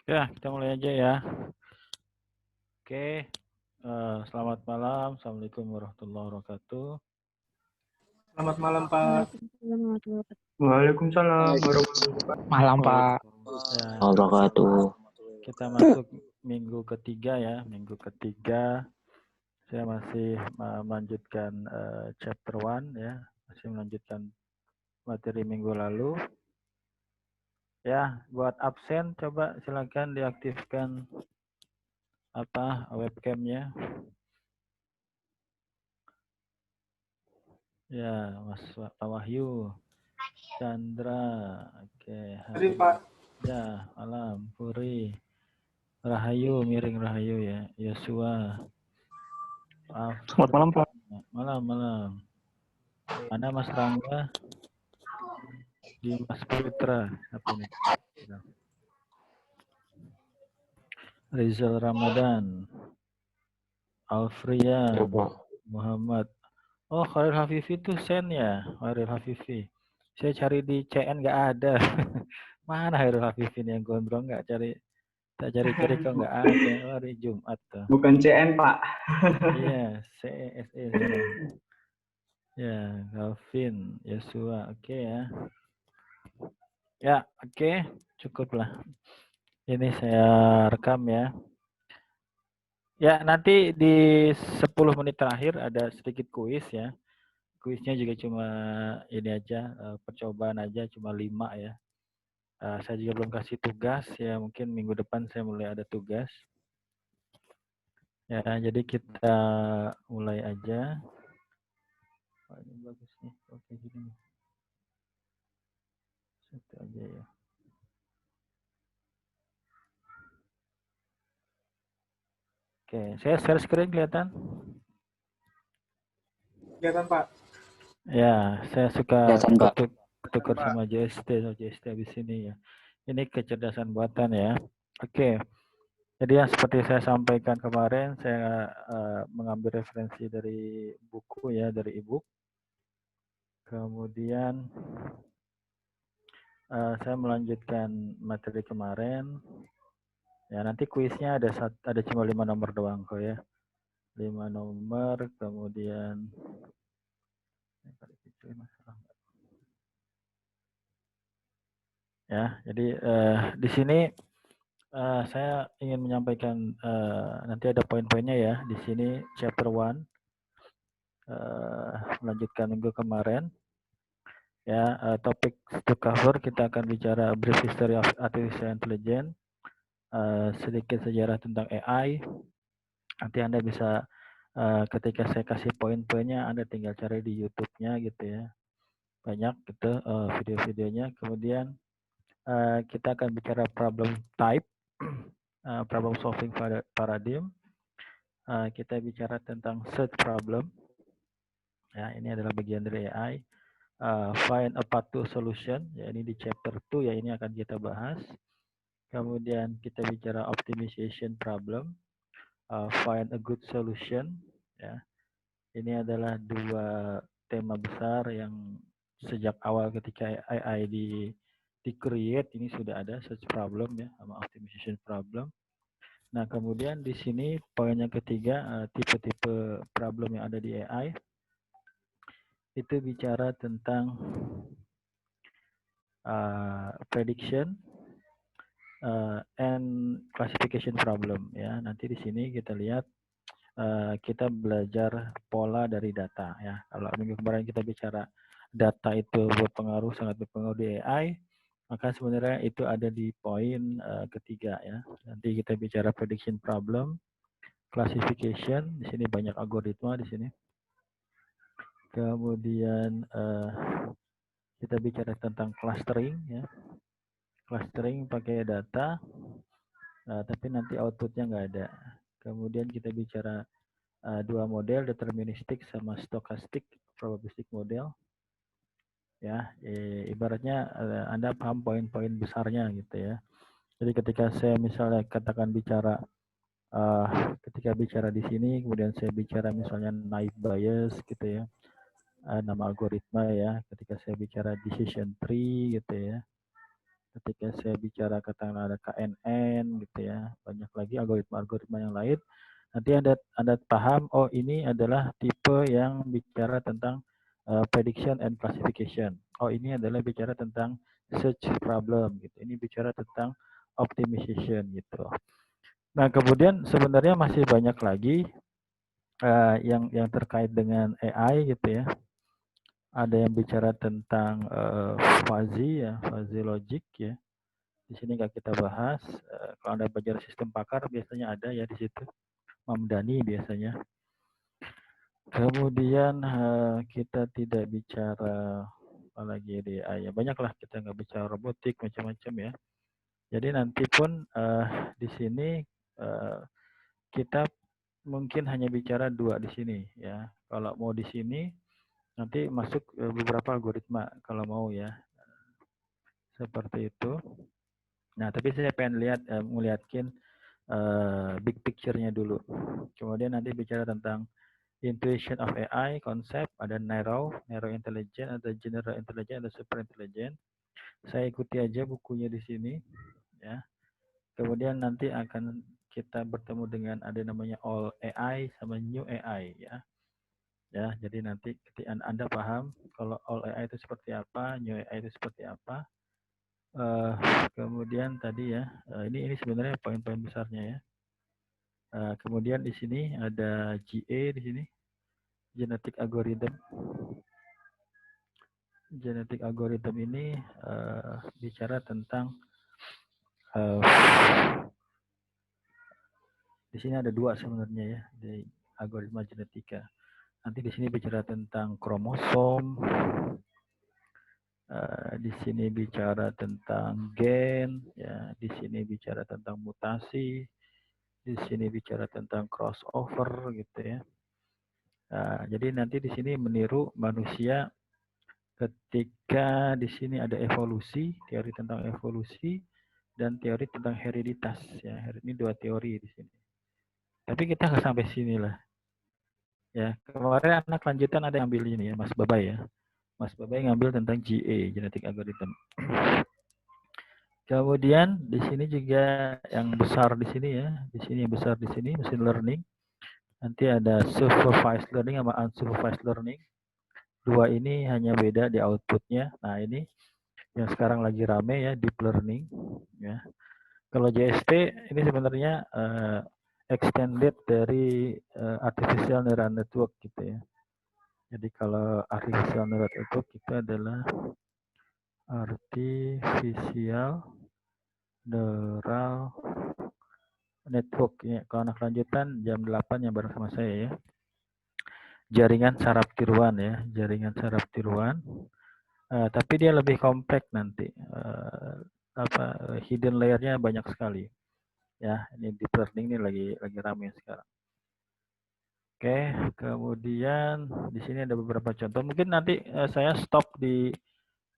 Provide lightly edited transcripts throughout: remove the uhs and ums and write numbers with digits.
Ya, kita mulai aja ya. Oke, selamat malam. Assalamualaikum warahmatullahi wabarakatuh. Selamat malam, Pak. Waalaikumsalam warahmatullahi wabarakatuh. Malam, Pak. Ya, Wabarakatuh. kita masuk minggu ketiga ya. Minggu ketiga saya masih melanjutkan chapter 1 ya. Masih melanjutkan materi minggu lalu. Ya, buat absen coba silakan diaktifkan webcamnya. Ya, Mas Wahyu, Chandra, oke, Hari, Pak. ya, malam, Puri, Rahayu, miring Rahayu ya, Yosua, Selamat malam, Pak. malam. Mana Mas Rangga, Dimas Putra, apa ini? Rizal Ramadan, Alfria, Muhammad. Oh, Khairil Hafifi itu Sen ya, Khairil Hafifi. Saya cari di CN nggak ada. Mana Khairil Hafifi yang gondrong nggak cari? Tak cari-cari kok nggak ada. Hari Jumat tuh. Bukan CN, Pak. Iya, CSE sana. Ya, Galvin, Yosua, oke ya. Ya, oke, cukup lah. Ini saya rekam ya. Ya, nanti di 10 menit terakhir ada sedikit kuis ya. Kuisnya juga cuma ini aja, percobaan aja, cuma 5 ya. Saya juga belum kasih tugas ya, mungkin minggu depan saya mulai ada tugas. Ya, jadi kita mulai aja. Oh, ini bagus nih, oke gini. Satu aja ya. Oke, saya share screen kelihatan? Kelihatan, Pak. Ya, saya suka Kelihatan, Pak. tukar sama JST habis ini ya. Ini kecerdasan buatan ya. Oke. Jadi yang seperti saya sampaikan kemarin, saya mengambil referensi dari buku ya, dari e-book. Kemudian saya melanjutkan materi kemarin. Ya, nanti kuisnya ada cuma 5 nomor doang kok ya. 5 nomor, kemudian ya, jadi di sini saya ingin menyampaikan nanti ada poin-poinnya ya. Di sini chapter 1 melanjutkan minggu kemarin. Ya, topik to cover kita akan bicara brief history of artificial intelligence, sedikit sejarah tentang AI. Nanti Anda bisa ketika saya kasih poin-poinnya Anda tinggal cari di YouTube-nya gitu ya. Banyak gitu video-videonya. Kemudian kita akan bicara problem type, problem solving paradigm. Kita bicara tentang search problem. Ya, ini adalah bagian dari AI. Find a path to solution. Ya, ini di chapter 2 ya, ini akan kita bahas. Kemudian kita bicara optimization problem. Find a good solution. Ya, ini adalah dua tema besar yang sejak awal ketika AI di create ini sudah ada search problem ya sama optimization problem. Nah, kemudian di sini poin yang ketiga, tipe-tipe problem yang ada di AI. Itu bicara tentang prediction and classification problem ya. Nanti di sini kita lihat kita belajar pola dari data ya. Kalau minggu kemarin kita bicara data itu sangat berpengaruh di AI, maka sebenarnya itu ada di poin ketiga ya. Nanti kita bicara prediction problem, classification, di sini banyak algoritma di sini. Kemudian kita bicara tentang clustering ya. Clustering pakai data, tapi nanti outputnya nggak ada. Kemudian kita bicara dua model, deterministik sama stochastic probabilistic model. Ya, ibaratnya Anda paham poin-poin besarnya gitu ya. Jadi ketika saya misalnya katakan bicara ketika bicara di sini, kemudian saya bicara misalnya naive bias gitu ya, nama algoritma ya. Ketika saya bicara decision tree gitu ya. Ketika saya bicara katakanlah ada KNN gitu ya, banyak lagi algoritma-algoritma yang lain. Nanti Anda paham, oh ini adalah tipe yang bicara tentang prediction and classification. Oh ini adalah bicara tentang search problem gitu. Ini bicara tentang optimization gitu. Nah kemudian sebenarnya masih banyak lagi yang terkait dengan AI gitu ya. Ada yang bicara tentang fuzzy ya, fuzzy logic ya. Di sini nggak kita bahas. Kalau Anda belajar sistem pakar biasanya ada ya di situ. Mamdani biasanya. Kemudian kita tidak bicara apalagi di AI. Banyaklah kita nggak bicara robotik macam-macam ya. Jadi nanti pun di sini kita mungkin hanya bicara 2 di sini ya. Kalau mau di sini nanti masuk beberapa algoritma kalau mau ya. Seperti itu. Nah, tapi saya pengen melihatkan big picture-nya dulu. Kemudian nanti bicara tentang intuition of AI, konsep, ada narrow intelligence, ada general intelligence, ada super intelligence. Saya ikuti aja bukunya di sini, ya. Kemudian nanti akan kita bertemu dengan ada namanya all AI sama new AI, ya. Ya, jadi nanti ketika Anda paham kalau all AI itu seperti apa, new AI itu seperti apa. Kemudian tadi ya, ini sebenarnya poin-poin besarnya ya. Kemudian di sini ada GA di sini, genetic algorithm. Genetic algorithm ini bicara tentang di sini ada 2 sebenarnya ya di algoritma genetika. Nanti di sini bicara tentang kromosom. Di sini bicara tentang gen, ya. Di sini bicara tentang mutasi. Di sini bicara tentang crossover gitu ya. Jadi nanti di sini meniru manusia ketika di sini ada evolusi, teori tentang evolusi dan teori tentang hereditas ya. Ini 2 teori di sini. Tapi kita nggak sampai sini lah. Ya, kemarin anak lanjutan ada yang ambil ini ya, Mas Babai ya. Mas Babai ngambil tentang GA, genetic algorithm. Kemudian di sini juga yang besar di sini ya, di sini yang besar di sini machine learning. Nanti ada supervised learning sama unsupervised learning. 2 ini hanya beda di outputnya. Nah ini yang sekarang lagi rame ya, deep learning. Ya. Kalau JST ini sebenarnya extended dari artificial neural network gitu ya. Jadi kalau artificial neural network itu adalah artificial neural network ya. Kalau anak lanjutan jam 8 yang bareng sama saya ya. Jaringan saraf tiruan ya, jaringan saraf tiruan. Tapi dia lebih kompleks nanti. Hidden layer-nya banyak sekali. Ya, ini deep learning ini lagi ramai sekarang. Oke, kemudian di sini ada beberapa contoh. Mungkin nanti saya stop di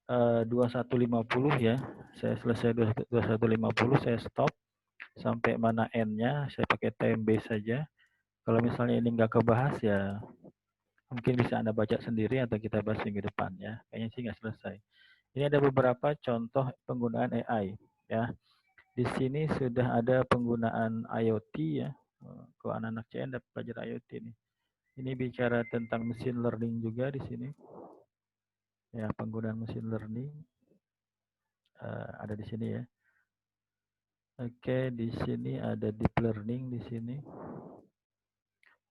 2150 ya. Saya selesai 2150, saya stop sampai mana n-nya. Saya pakai time base saja. Kalau misalnya ini nggak kebahas ya mungkin bisa Anda baca sendiri atau kita bahas minggu depan ya. Kayaknya sih nggak selesai. Ini ada beberapa contoh penggunaan AI ya. Di sini sudah ada penggunaan IoT ya. Kalau anak-anak CN dapat belajar IoT nih. Ini bicara tentang machine learning juga di sini. Ya, penggunaan machine learning ada di sini ya. Oke, di sini ada deep learning di sini.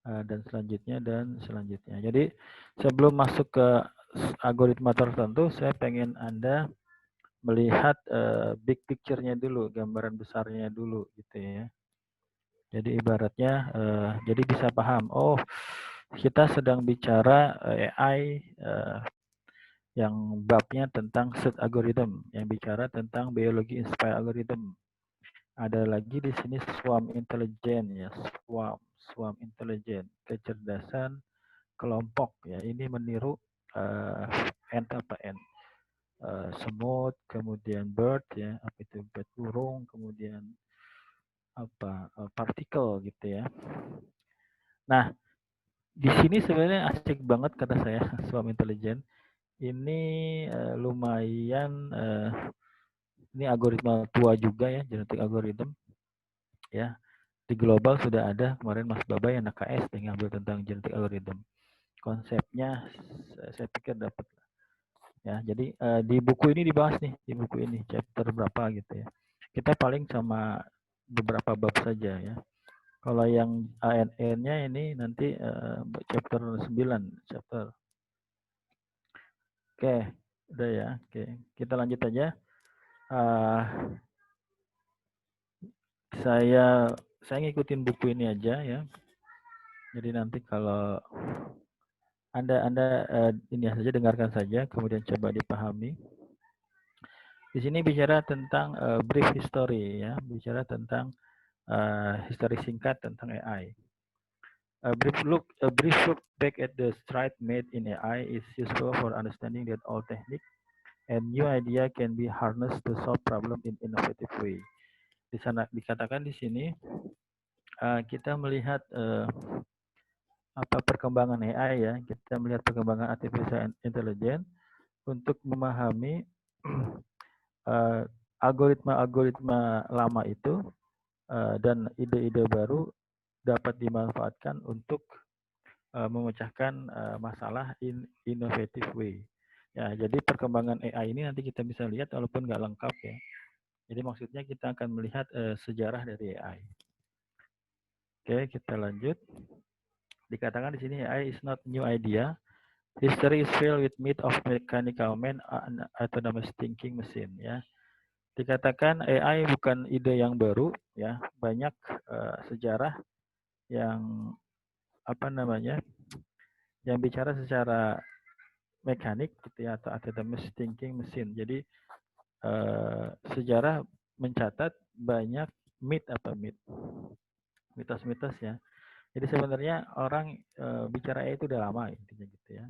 Dan selanjutnya. Jadi sebelum masuk ke algoritma tertentu, saya pengen Anda melihat big picture-nya dulu, gambaran besarnya dulu gitu ya. Jadi ibaratnya, jadi bisa paham, oh kita sedang bicara AI yang babnya tentang search algorithm, yang bicara tentang biologi inspired algorithm. Ada lagi di sini swarm intelligence ya, swarm intelligence, kecerdasan kelompok ya. Ini meniru semut, kemudian bird ya, apa itu bird burung, kemudian partikel gitu ya. Nah, di sini sebenarnya asik banget kata saya swarm intelligence. Ini lumayan Ini algoritma tua juga ya, genetic algorithm. Ya, di global sudah ada kemarin Mas Baba yang KS yang ngambil tentang genetic algorithm. Konsepnya saya pikir dapat. Ya, jadi di buku ini dibahas nih, di buku ini chapter berapa gitu ya. Kita paling sama beberapa bab saja ya. Kalau yang ANN-nya ini nanti chapter 9, chapter. Oke, udah ya. Oke, kita lanjut aja. Saya ngikutin buku ini aja ya. Jadi nanti kalau Anda ini saja dengarkan saja, kemudian coba dipahami. Di sini bicara tentang brief history ya, bicara tentang history singkat tentang AI. A brief look back at the stride made in AI is useful for understanding that all technique and new idea can be harnessed to solve problem in innovative way. Di sana dikatakan di sini kita melihat apa perkembangan AI ya, kita melihat perkembangan artificial intelligence untuk memahami algoritma-algoritma lama itu dan ide-ide baru dapat dimanfaatkan untuk memecahkan masalah in innovative way. Ya, jadi perkembangan AI ini nanti kita bisa lihat walaupun nggak lengkap ya. Jadi maksudnya kita akan melihat sejarah dari AI. Oke, kita lanjut. Dikatakan di sini AI is not new idea. History is filled with myth of mechanical man and autonomous thinking machine ya. Dikatakan AI bukan ide yang baru ya, banyak sejarah yang apa namanya? Yang bicara secara mekanik gitu ya atau autonomous thinking machine. Jadi sejarah mencatat banyak mitos-mitos ya. Jadi sebenarnya orang bicara AI itu udah lama intinya gitu ya.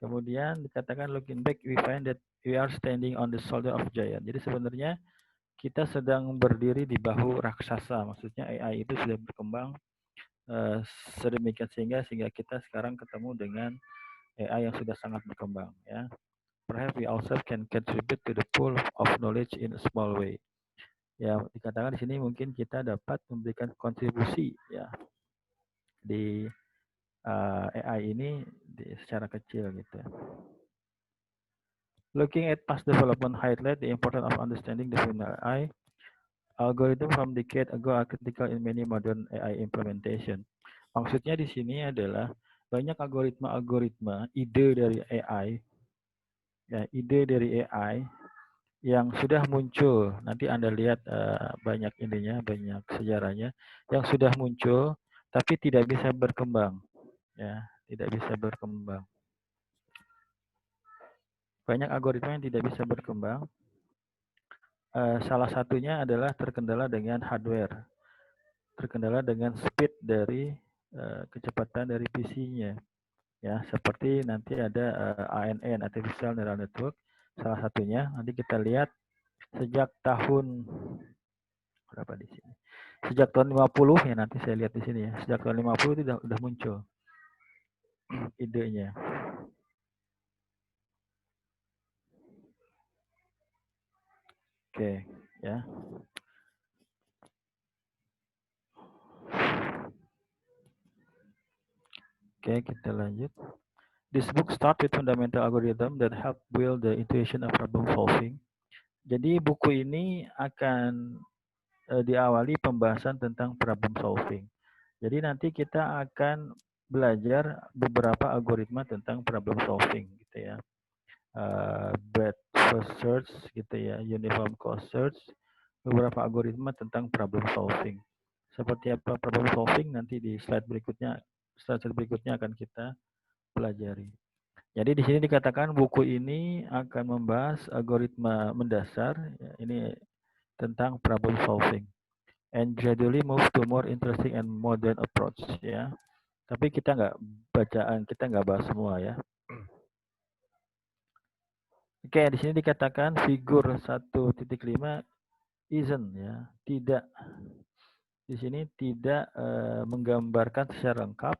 Kemudian dikatakan looking back we find that we are standing on the shoulder of giant. Jadi sebenarnya kita sedang berdiri di bahu raksasa. Maksudnya AI itu sudah berkembang sedemikian sehingga kita sekarang ketemu dengan AI yang sudah sangat berkembang ya. Perhaps we also can contribute to the pool of knowledge in a small way. Ya, dikatakan di sini mungkin kita dapat memberikan kontribusi ya di AI ini secara kecil gitu. Looking at past development highlight the importance of understanding the human AI. Algorithm from decade ago are critical in many modern AI implementation. Maksudnya di sini adalah banyak algoritma-algoritma ide dari AI, ya ide dari AI yang sudah muncul. Nanti Anda lihat banyak ininya, banyak sejarahnya yang sudah muncul tapi tidak bisa berkembang, ya tidak bisa berkembang. Banyak algoritma yang tidak bisa berkembang. Salah satunya adalah terkendala dengan hardware, terkendala dengan speed dari kecepatan dari PC-nya. Ya, seperti nanti ada ANN, Artificial Neural Network, salah satunya. Nanti kita lihat sejak tahun berapa di sini? Sejak tahun 50 ya nanti saya lihat di sini ya. Sejak tahun 50 itu udah muncul idenya. Oke, ya. Oke, kita lanjut. This book start with fundamental algorithm that help build the intuition of problem solving. Jadi buku ini akan diawali pembahasan tentang problem solving. Jadi nanti kita akan belajar beberapa algoritma tentang problem solving gitu ya. Breadth first search gitu ya, uniform cost search, beberapa algoritma tentang problem solving. Seperti apa problem solving nanti di slide berikutnya akan kita pelajari. Jadi di sini dikatakan buku ini akan membahas algoritma mendasar, ya, ini tentang problem solving, and gradually move to more interesting and modern approach ya. Tapi kita nggak bahas semua ya. Oke, di sini dikatakan figur 1.5 isn't ya, tidak. Di sini tidak menggambarkan secara lengkap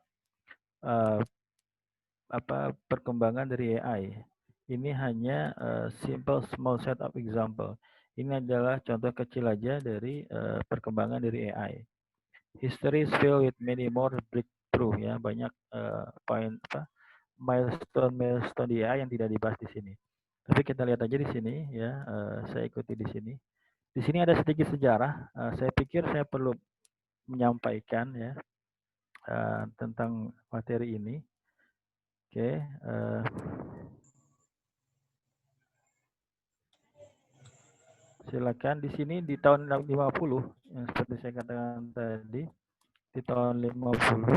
perkembangan dari AI. Ini hanya simple small set of example. Ini adalah contoh kecil aja dari perkembangan dari AI. History is filled with many more breakthrough ya, banyak poin milestone di AI yang tidak dibahas di sini. Tapi kita lihat aja di sini ya, saya ikuti di sini. Di sini ada sedikit sejarah. Saya pikir saya perlu menyampaikan ya tentang materi ini. Oke. Silakan di sini di tahun 50 yang seperti saya katakan tadi, di tahun 50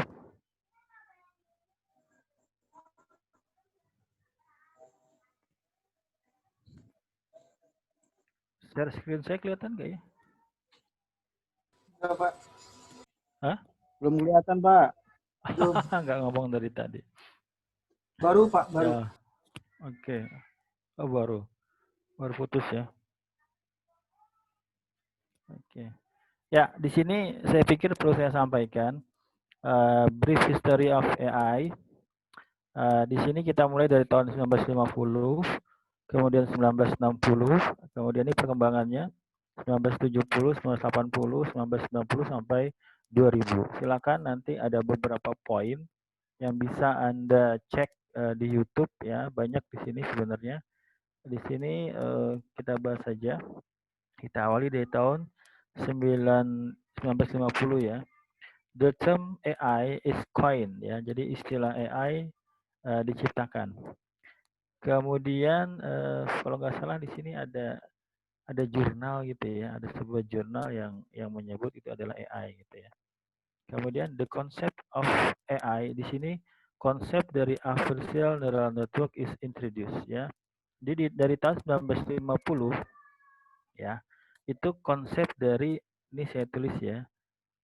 share screen saya kelihatan nggak ya? Enggak, Pak. Hah? Belum kelihatan, Pak. Belum. Nggak ngomong dari tadi. Baru, Pak, baru. Ya, oke. Oh, baru putus ya. Oke. Ya, di sini saya pikir perlu saya sampaikan brief history of AI. Di sini kita mulai dari tahun 1950, kemudian 1960, kemudian ini perkembangannya 1970, 1980, 1990 sampai 2000. Silakan nanti ada beberapa poin yang bisa Anda cek di YouTube ya, banyak di sini sebenarnya. Di sini kita bahas saja. Kita awali dari tahun 1950 ya. The term AI is coined ya. Jadi istilah AI diciptakan. Kemudian kalau nggak salah di sini ada jurnal gitu ya, ada sebuah jurnal yang menyebut itu adalah AI gitu ya. Kemudian the concept of AI di sini konsep dari adversarial neural network is introduced ya. Jadi dari tahun 1950 ya, itu konsep dari ini saya tulis ya.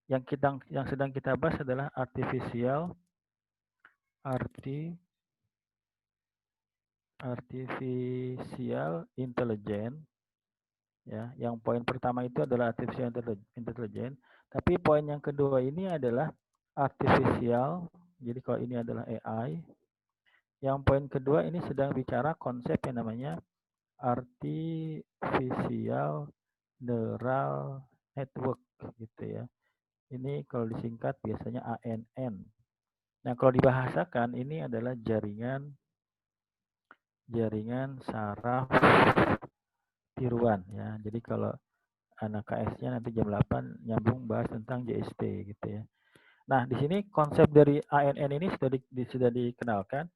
Yang sedang kita bahas adalah artificial intelligence ya. Yang poin pertama itu adalah artificial intelligence, tapi poin yang kedua ini adalah artificial. Jadi kalau ini adalah AI, yang poin kedua ini sedang bicara konsep yang namanya artificial neural network gitu ya. Ini kalau disingkat biasanya ANN. Nah, kalau dibahasakan ini adalah jaringan saraf tiruan ya. Jadi kalau anak KS-nya nanti jam 8 nyambung bahas tentang JST gitu ya. Nah, di sini konsep dari ANN ini sudah dikenalkan.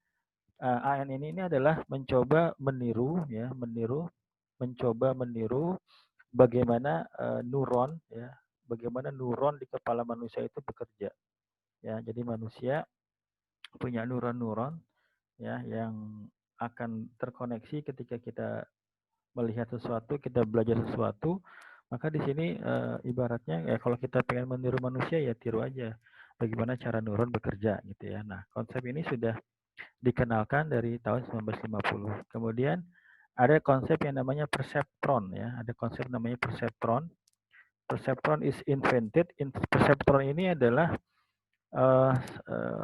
ANN ini adalah mencoba meniru ya, mencoba meniru bagaimana neuron ya, bagaimana neuron di kepala manusia itu bekerja. Ya, jadi manusia punya neuron-neuron ya yang akan terkoneksi ketika kita melihat sesuatu, kita belajar sesuatu, maka di sini ibaratnya ya kalau kita pengen meniru manusia ya tiru aja bagaimana cara neuron bekerja gitu ya. Nah, konsep ini sudah dikenalkan dari tahun 1950. Kemudian ada konsep yang namanya perceptron ya, ada konsep namanya perceptron. Perceptron is invented. Perceptron ini adalah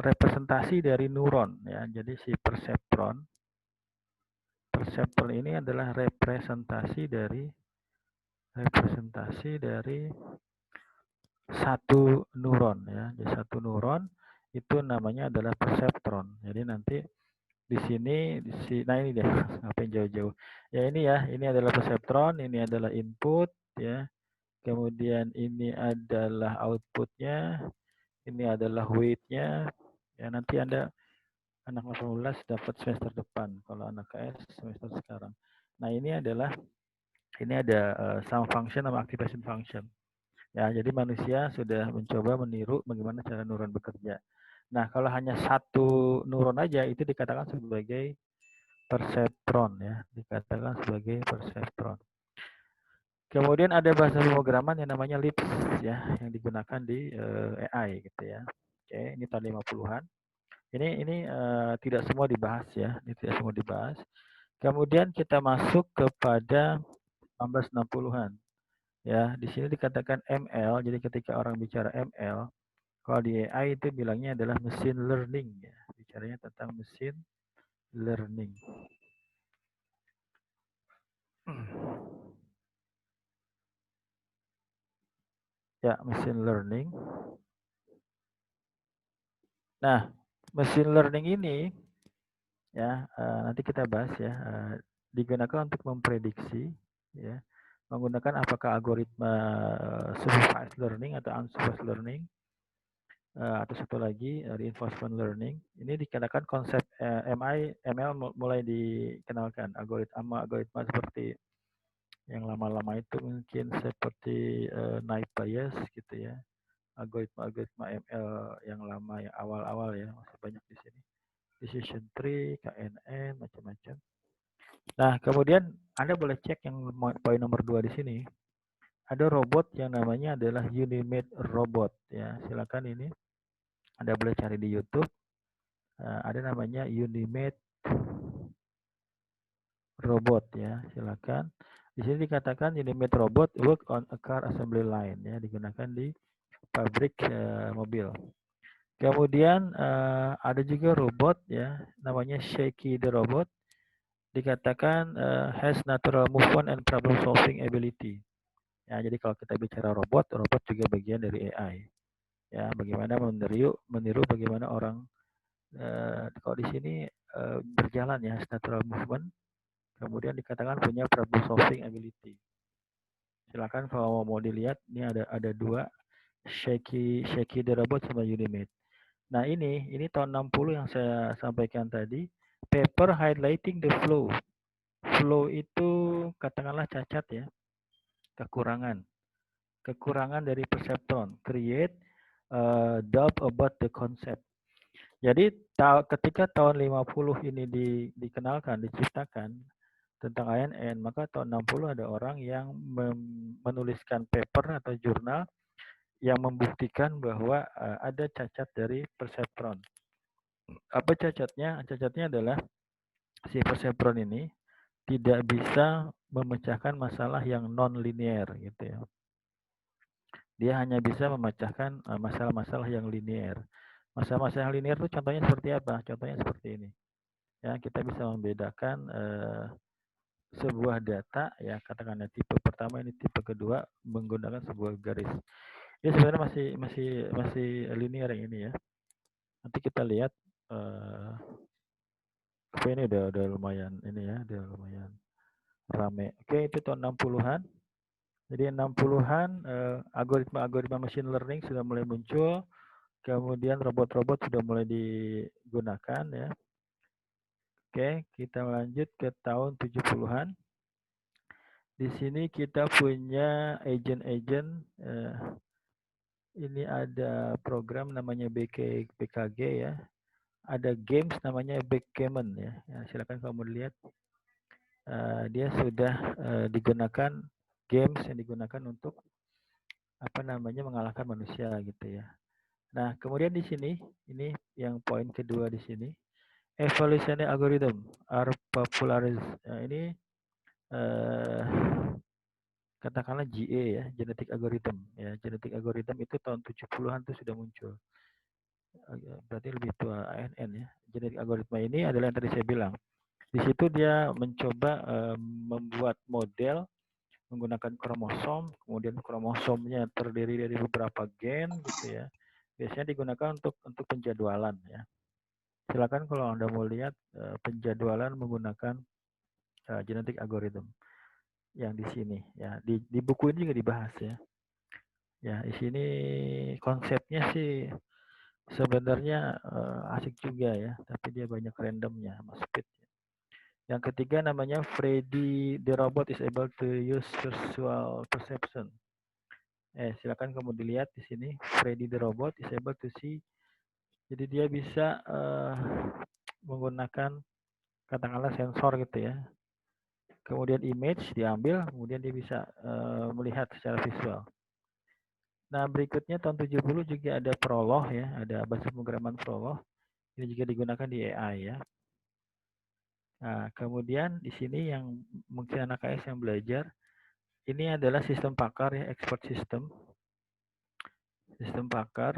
representasi dari neuron ya. Jadi si perceptron ini adalah representasi dari satu neuron ya. Jadi satu neuron itu namanya adalah perceptron. Jadi nanti di sini nah ini deh, ngapain jauh-jauh. Ya ini adalah perceptron, ini adalah input ya. Kemudian ini adalah outputnya, ini adalah weight-nya. Ya nanti Anda anak 18 dapat semester depan, kalau anak KS semester sekarang. Nah, ini ada sum function sama activation function. Ya, jadi manusia sudah mencoba meniru bagaimana cara neuron bekerja. Nah, kalau hanya satu neuron aja itu dikatakan sebagai perceptron ya, dikatakan sebagai perceptron. Kemudian ada bahasa pemrograman yang namanya Lisp ya, yang digunakan di AI gitu ya. Oke, ini tahun 50-an. Ini tidak semua dibahas ya, ini tidak semua dibahas. Kemudian kita masuk kepada 1960-an. Ya, di sini dikatakan ML. Jadi ketika orang bicara ML, kalau di AI itu bilangnya adalah machine learning ya. Bicaranya tentang machine learning. Ya, machine learning. Nah, machine learning ini ya nanti kita bahas ya digunakan untuk memprediksi ya menggunakan apakah algoritma supervised learning atau unsupervised learning atau satu lagi reinforcement learning. Ini dikenakan konsep ML mulai dikenalkan algoritma seperti yang lama-lama itu mungkin seperti naive Bayes gitu ya, algoritma ML yang lama yang awal-awal ya masih banyak di sini, decision tree, KNN, macam-macam. Nah kemudian Anda boleh cek yang poin nomor 2 di sini. Ada robot yang namanya adalah Unimate robot ya, silakan ini Anda boleh cari di YouTube. Ada namanya Unimate robot ya, silakan. Di sini dikatakan Unimate robot work on a car assembly line ya, digunakan di pabrik mobil. Kemudian ada juga robot ya, namanya Shaky the robot, dikatakan has natural movement and problem solving ability. Ya, jadi kalau kita bicara robot juga bagian dari AI. Ya, bagaimana meniru bagaimana orang kalau di sini berjalan ya, natural movement. Kemudian dikatakan punya problem solving ability. Silakan kalau mau dilihat, ini ada dua, Shaky the robot sama Unimate. Nah ini tahun 60 yang saya sampaikan tadi, paper highlighting the flow. Flow itu katakanlah cacat ya, kekurangan dari perceptron, create doubt about the concept. Jadi ketika tahun 50 ini dikenalkan, diciptakan tentang ANN, maka tahun 60 ada orang yang menuliskan paper atau jurnal yang membuktikan bahwa ada cacat dari perceptron. Apa cacatnya? Cacatnya adalah si perceptron ini tidak bisa memecahkan masalah yang non linear gitu ya. Dia hanya bisa memecahkan masalah-masalah yang linear. Masalah-masalah yang linear itu contohnya seperti apa? Contohnya seperti ini. Ya, kita bisa membedakan sebuah data ya, katakanlah tipe pertama ini, tipe kedua menggunakan sebuah garis. Ini sebenarnya masih linear yang ini ya. Nanti kita lihat ini udah lumayan ini ya, udah lumayan rame. Oke, itu tahun 60-an. Jadi 60-an algoritma machine learning sudah mulai muncul, kemudian robot-robot sudah mulai digunakan ya. Oke, kita lanjut ke tahun 70-an. Di sini kita punya agent-agent. Ini ada program namanya BKG ya. Ada games namanya backgammon ya. Silakan kamu lihat. Dia sudah digunakan, games yang digunakan untuk mengalahkan manusia gitu ya. Nah, kemudian di sini ini yang poin kedua di sini, evolutionary algorithm are popularized. Ini katakanlah GA ya, genetic algorithm ya. Genetic algorithm itu tahun 70-an tuh sudah muncul. Berarti lebih tua ANN ya. Genetic algoritma ini adalah yang tadi saya bilang. Di situ dia mencoba membuat model menggunakan kromosom, kemudian kromosomnya terdiri dari beberapa gen gitu ya. Biasanya digunakan untuk penjadwalan ya. Silakan kalau Anda mau lihat penjadwalan menggunakan genetic algorithm yang di sini ya. Di buku ini juga dibahas ya. Ya, di sini konsepnya sih sebenarnya asik juga ya, tapi dia banyak randomnya sama speed. Yang ketiga namanya Freddy the robot is able to use visual perception. Silakan kamu dilihat di sini, Freddy the robot is able to see. Jadi dia bisa menggunakan katakanlah sensor gitu ya. Kemudian image diambil, kemudian dia bisa melihat secara visual. Nah, berikutnya tahun 70 juga ada Prolog ya, ada bahasa pemrograman Prolog. Ini juga digunakan di AI ya. Nah, kemudian di sini yang mungkin anak AS yang belajar, ini adalah sistem pakar ya, expert system. Sistem pakar.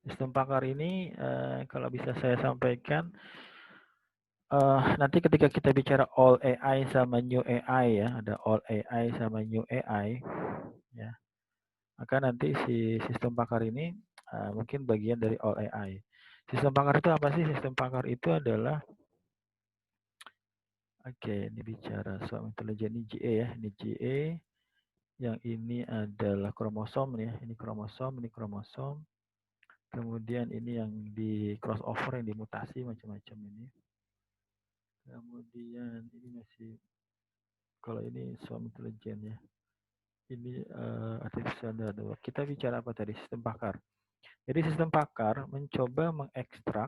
Sistem pakar ini kalau bisa saya sampaikan, nanti ketika kita bicara all AI sama new AI ya, ada all AI sama new AI. ya. Maka nanti si sistem pakar ini mungkin bagian dari all AI. Sistem pakar itu apa sih? Sistem pakar itu adalah ini bicara soal intelijen, ini GA ya, ini GA. Yang ini adalah kromosom ya, ini kromosom, ini kromosom. Kemudian ini yang di crossover, yang dimutasi macam-macam ini. Kemudian ini masih, kalau ini soal intelijen ya. Ini artificial intelligence. Kita bicara apa tadi? Sistem pakar. Jadi sistem pakar mencoba mengekstrak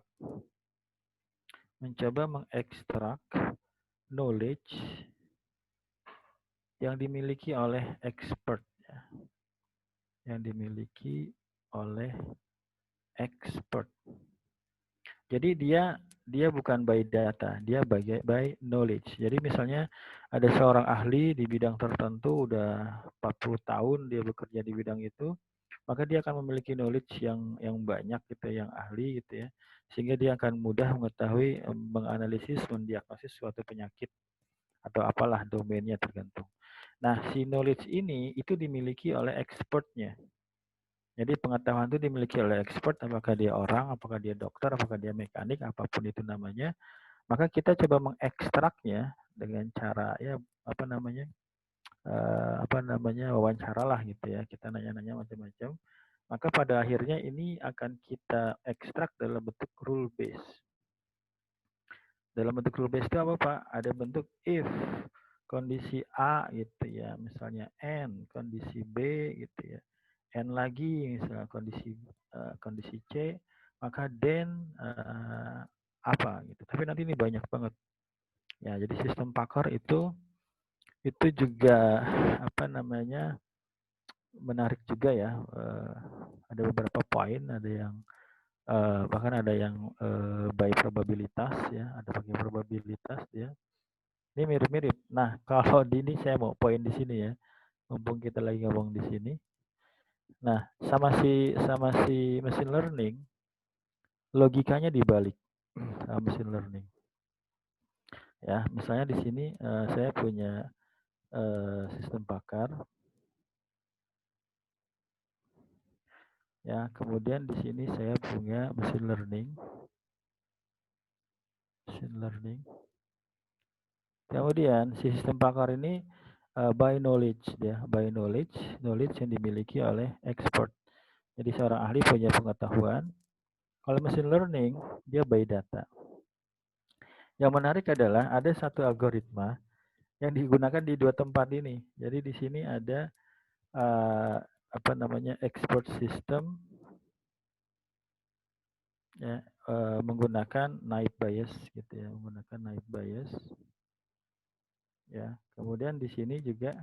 knowledge yang dimiliki oleh expert ya. Yang dimiliki oleh expert. Jadi dia bukan by data, dia by knowledge. Jadi misalnya ada seorang ahli di bidang tertentu udah 40 tahun dia bekerja di bidang itu, maka dia akan memiliki knowledge yang banyak gitu, yang ahli gitu ya. Sehingga dia akan mudah mengetahui, menganalisis, mendiagnosis suatu penyakit atau apalah domainnya tergantung. Nah, si knowledge ini itu dimiliki oleh expertnya. Jadi pengetahuan itu dimiliki oleh expert, apakah dia orang, apakah dia dokter, apakah dia mekanik, apapun itu namanya. Maka kita coba mengekstraknya dengan cara ya wawancara lah gitu ya. Kita nanya-nanya macam-macam. Maka pada akhirnya ini akan kita ekstrak dalam bentuk rule base. Dalam bentuk rule base itu apa Pak? Ada bentuk if kondisi A gitu ya, misalnya N, kondisi B gitu ya. N lagi misalnya kondisi C, maka then apa gitu. Tapi nanti ini banyak banget. Ya, jadi sistem pakar itu juga menarik juga ya. Ada beberapa poin, ada yang bahkan ada yang by probabilitas ya, ada pakai probabilitas ya. Ini mirip-mirip. Nah, kalau di ini saya mau poin di sini ya. Mumpung kita lagi ngomong di sini. Nah, sama si machine learning logikanya dibalik machine learning. Ya, misalnya di sini saya punya sistem pakar. Ya, kemudian di sini saya punya machine learning. Kemudian si sistem pakar ini by knowledge ya, by knowledge yang dimiliki oleh expert. Jadi seorang ahli punya pengetahuan. Kalau machine learning dia by data. Yang menarik adalah ada satu algoritma yang digunakan di dua tempat ini. Jadi di sini ada expert system ya, menggunakan naive bias gitu ya, menggunakan naive bias. Ya, kemudian di sini juga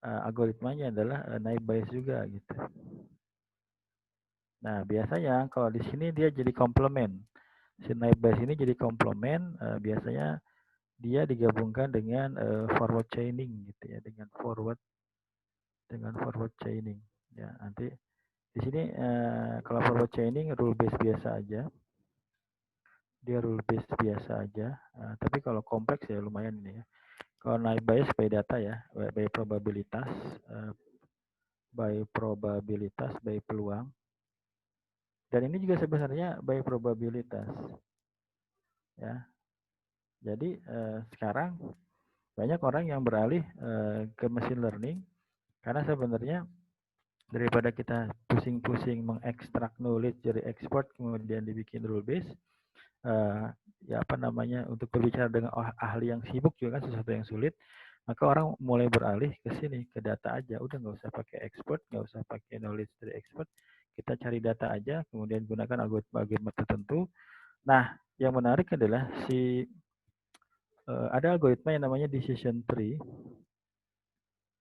algoritmanya adalah naive bias juga gitu. Nah, biasanya kalau di sini dia jadi komplement. Si naive bias ini jadi komplement, biasanya dia digabungkan dengan forward chaining gitu ya, dengan forward chaining. Ya, nanti di sini kalau forward chaining rule base biasa aja. Dia rule base biasa aja. Tapi kalau kompleks ya lumayan ini ya. Kalau naive bias by data ya, by probabilitas, by peluang. Dan ini juga sebenarnya by probabilitas. Ya. Jadi sekarang banyak orang yang beralih ke machine learning karena sebenarnya daripada kita pusing-pusing mengekstrak knowledge dari expert kemudian dibikin rule base, untuk berbicara dengan ahli yang sibuk juga kan sesuatu yang sulit, maka orang mulai beralih ke sini, ke data aja. Udah nggak usah pakai expert, nggak usah pakai knowledge dari expert, kita cari data aja, kemudian gunakan algoritma tertentu. Nah, yang menarik adalah ada algoritma yang namanya decision tree.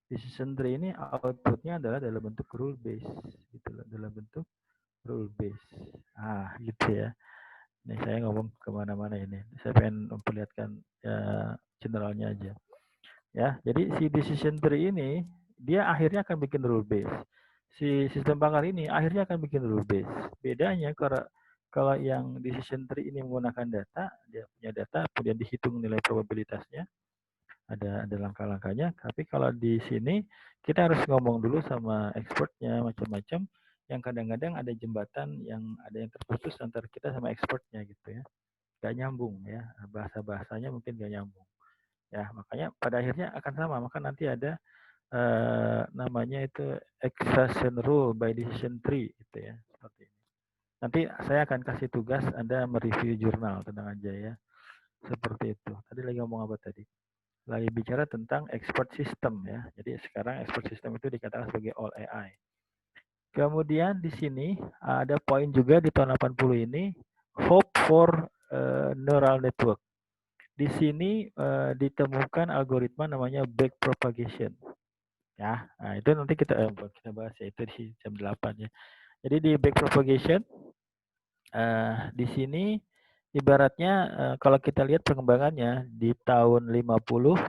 Decision tree ini outputnya adalah dalam bentuk rule base, gitu loh, dalam bentuk rule base. Gitu ya. Nih saya ngomong kemana-mana ini. Saya pengen memperlihatkan generalnya aja. Ya, jadi si decision tree ini dia akhirnya akan bikin rule base. Si sistem pakar ini akhirnya akan bikin rule base. Bedanya kalau yang decision tree ini menggunakan data, dia punya data, kemudian dihitung nilai probabilitasnya. ada langkah-langkahnya. Tapi kalau di sini kita harus ngomong dulu sama expertnya macam-macam. Yang kadang-kadang ada jembatan yang ada yang terputus antara kita sama expertnya gitu ya. Gak nyambung ya, bahasa-bahasanya mungkin gak nyambung. Ya, makanya pada akhirnya akan sama. Maka nanti ada namanya itu extraction rule by decision tree gitu ya, seperti ini. Nanti saya akan kasih tugas Anda mereview jurnal, tenang aja ya. Seperti itu. Tadi lagi ngomong apa tadi? Lagi bicara tentang expert system ya. Jadi sekarang expert system itu dikatakan sebagai all AI. Kemudian di sini ada poin juga di tahun 80 ini, hope for neural network. Di sini ditemukan algoritma namanya backpropagation. Ya, nah itu nanti kita bahas ya, itu di jam 8 ya. Jadi di backpropagation di sini ibaratnya kalau kita lihat perkembangannya di tahun 50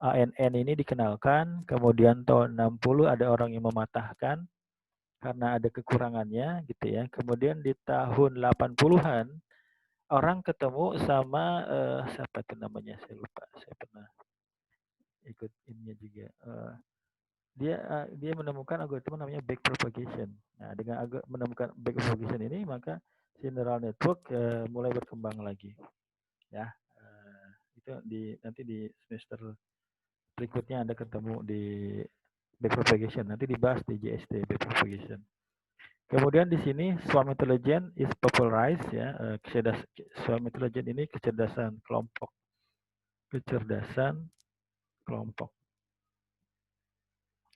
ANN ini dikenalkan, kemudian tahun 60 ada orang yang mematahkan karena ada kekurangannya gitu ya. Kemudian di tahun 80-an orang ketemu sama siapa itu namanya saya lupa, saya pernah ikut ininya juga. Dia menemukan algoritma namanya backpropagation. Nah, dengan menemukan backpropagation ini maka si neural network mulai berkembang lagi. Ya, itu nanti di semester berikutnya Anda ketemu di backpropagation. Nanti dibahas di JST backpropagation. Kemudian di sini swarm intelligence is popularized ya. Swarm intelligence ini kecerdasan kelompok. Kecerdasan kelompok.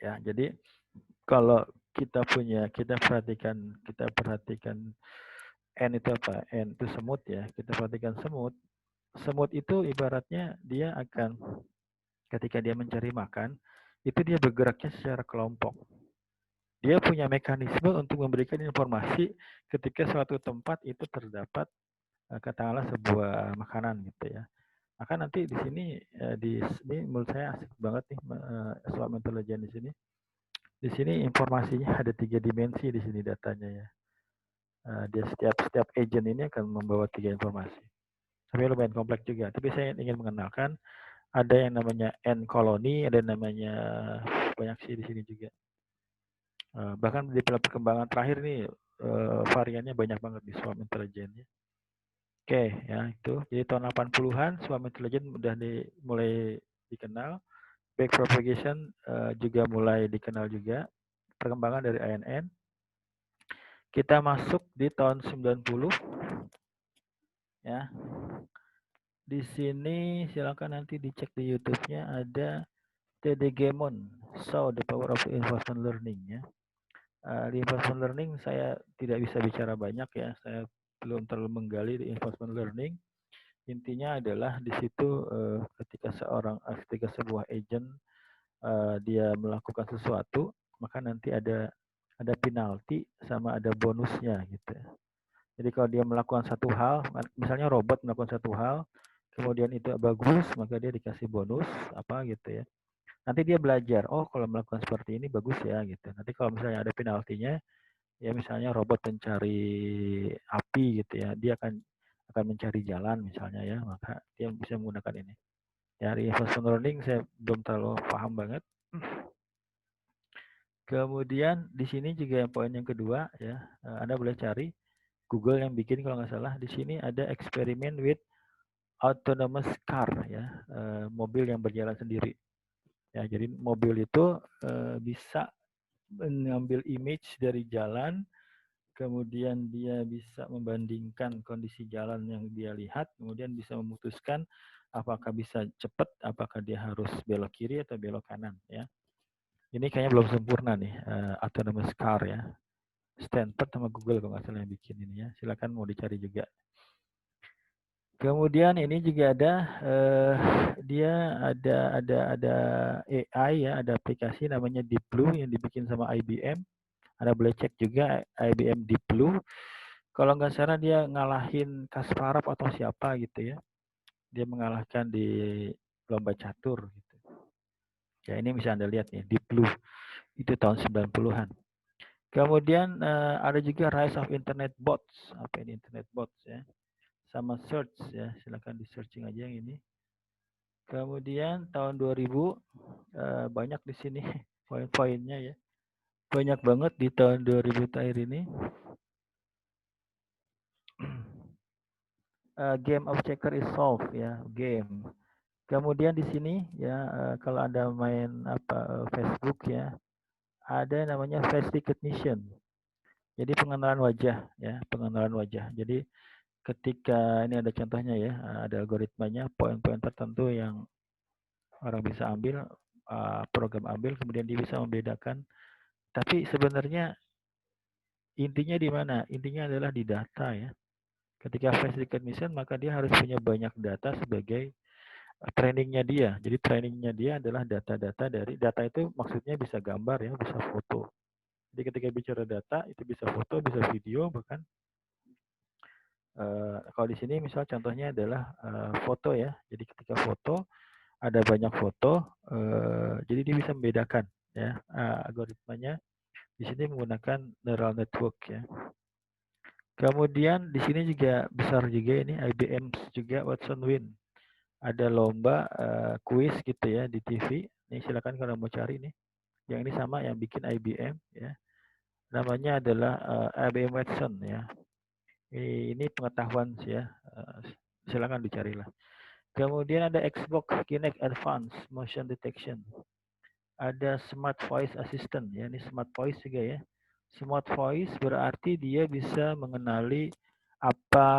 Ya, jadi kalau kita perhatikan N itu apa? N itu semut ya. Kita perhatikan semut. Semut itu ibaratnya dia akan ketika dia mencari makan, itu dia bergeraknya secara kelompok. Dia punya mekanisme untuk memberikan informasi ketika suatu tempat itu terdapat katakanlah sebuah makanan gitu ya. Maka nanti di sini ini menurut saya asik banget nih swarm intelligence di sini. Di sini informasinya ada 3 dimensi di sini datanya ya. Dia setiap agent ini akan membawa 3 informasi. Tapi lumayan kompleks juga. Tapi saya ingin mengenalkan ada yang namanya N koloni, ada yang namanya banyak sih di sini juga. Bahkan di perkembangan terakhir nih variannya banyak banget di swarm intelligence. Oke, ya itu. Jadi tahun 80-an swarm intelligence udah mulai dikenal. Backpropagation juga mulai dikenal juga. Perkembangan dari ANN. Kita masuk di tahun 90 ya. Di sini silakan nanti dicek di YouTube-nya ada TDGMON, So the Power of Reinforcement Learning ya. Reinforcement learning saya tidak bisa bicara banyak ya, saya belum terlalu menggali di reinforcement learning. Intinya adalah di situ ketika sebuah agent dia melakukan sesuatu, maka nanti ada penalti sama ada bonusnya gitu. Jadi kalau dia melakukan satu hal, misalnya robot melakukan satu hal, kemudian itu bagus, maka dia dikasih bonus apa gitu ya. Nanti dia belajar, oh kalau melakukan seperti ini bagus ya gitu. Nanti kalau misalnya ada penaltinya, ya misalnya robot mencari api gitu ya, dia akan mencari jalan misalnya ya, maka dia bisa menggunakan ini. Ya, reinforcement learning saya belum terlalu paham banget. Kemudian di sini juga poin yang kedua ya, Anda boleh cari Google yang bikin kalau nggak salah. Di sini ada eksperimen with autonomous car ya, mobil yang berjalan sendiri. Ya, jadi mobil itu bisa mengambil image dari jalan, kemudian dia bisa membandingkan kondisi jalan yang dia lihat, kemudian bisa memutuskan apakah bisa cepat, apakah dia harus belok kiri atau belok kanan ya. Ini kayaknya belum sempurna nih autonomous car ya. Stanford sama Google kalau nggak salah yang bikin ini ya. Silakan mau dicari juga. Kemudian ini juga ada dia ada AI ya, ada aplikasi namanya Deep Blue yang dibikin sama IBM. Anda boleh cek juga IBM Deep Blue. Kalau nggak salah dia ngalahin Kasparov atau siapa gitu ya. Dia mengalahkan di lomba catur gitu. Ya ini bisa Anda lihat nih, Deep Blue. Itu tahun 90-an. Kemudian ada juga Rise of Internet Bots. Apa ini Internet Bots ya? Sama search ya, silakan di searching aja yang ini. Kemudian tahun 2000 banyak di sini poin-poinnya ya. Banyak banget di tahun 2000 terakhir ini. Game of checker is solved ya, game. Kemudian di sini ya kalau Anda main Facebook ya, ada yang namanya face recognition. Jadi pengenalan wajah ya, pengenalan wajah. Jadi ketika ini ada contohnya ya, ada algoritmanya, poin-poin tertentu yang orang bisa ambil, program ambil, kemudian dia bisa membedakan. Tapi sebenarnya intinya di mana? Intinya adalah di data ya. Ketika face recognition, maka dia harus punya banyak data sebagai trainingnya dia. Jadi trainingnya dia adalah data-data dari data itu maksudnya bisa gambar ya, bisa foto. Jadi ketika bicara data itu bisa foto, bisa video, bahkan kalau di sini misal contohnya adalah foto ya. Jadi ketika foto ada banyak foto, jadi dia bisa membedakan ya algoritmanya. Di sini menggunakan neural network ya. Kemudian di sini juga besar juga ini IBM juga Watson Win. Ada lomba kuis gitu ya di TV. Ini silakan kalau mau cari nih. Yang ini sama yang bikin IBM ya. Namanya adalah IBM Watson ya. Ini pengetahuan sih ya. Silakan dicarilah. Kemudian ada Xbox Kinect Advanced Motion Detection. Ada Smart Voice Assistant ya. Ini Smart Voice juga ya. Smart Voice berarti dia bisa mengenali apa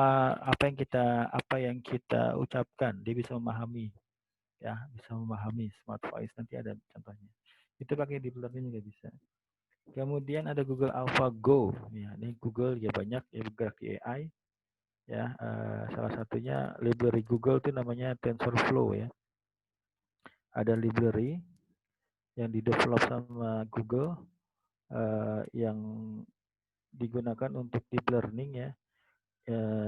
yang kita ucapkan. Dia bisa memahami ya, bisa memahami Smart Voice. Nanti ada contohnya. Itu pakai deep learning juga bisa. Kemudian ada Google AlphaGo. Ya, ini Google ya banyak ya bergerak di AI. Ya, salah satunya library Google itu namanya TensorFlow ya. Ada library yang didevelop sama Google yang digunakan untuk deep learning ya.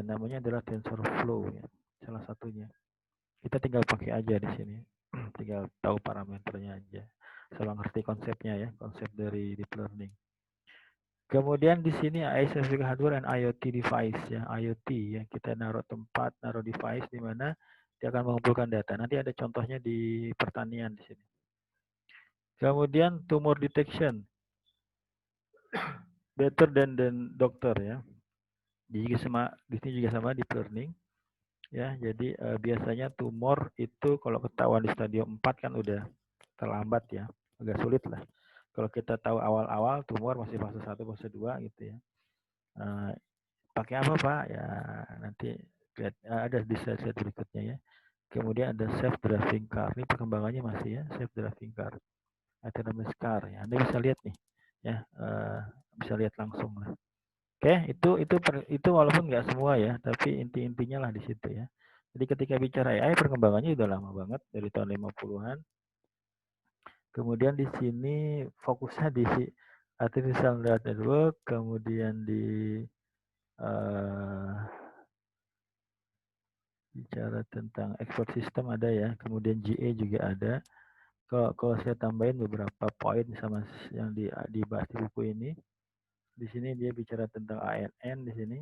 Namanya adalah TensorFlow ya. Salah satunya. Kita tinggal pakai aja di sini. Tinggal tahu parameternya aja. Sama ngerti konsepnya ya, konsep dari deep learning. Kemudian di sini ISV hardware and IoT device ya, IoT ya, kita naruh tempat, naruh device di mana dia akan mengumpulkan data. Nanti ada contohnya di pertanian di sini. Kemudian tumor detection, better than dokter ya. Di sini juga sama deep learning ya. Jadi biasanya tumor itu kalau ketahuan di stadium 4 kan udah terlambat ya, agak sulit lah. Kalau kita tahu awal-awal tumor masih fase 1, fase 2 gitu ya. Pakai apa Pak? Ya nanti lihat ada di slide berikutnya ya. Kemudian ada self driving car. Ini perkembangannya masih ya, self driving car. Autonomous car ya. Anda bisa lihat nih ya, bisa lihat langsung lah. Oke, itu walaupun nggak semua ya, tapi intinya lah di situ ya. Jadi ketika bicara AI perkembangannya udah lama banget dari tahun 50-an. Kemudian di sini fokusnya di artificial neural network, kemudian di bicara tentang export system ada ya, kemudian GA juga ada. Kalau saya tambahin beberapa poin sama yang dibahas di buku ini. Di sini dia bicara tentang ANN di sini.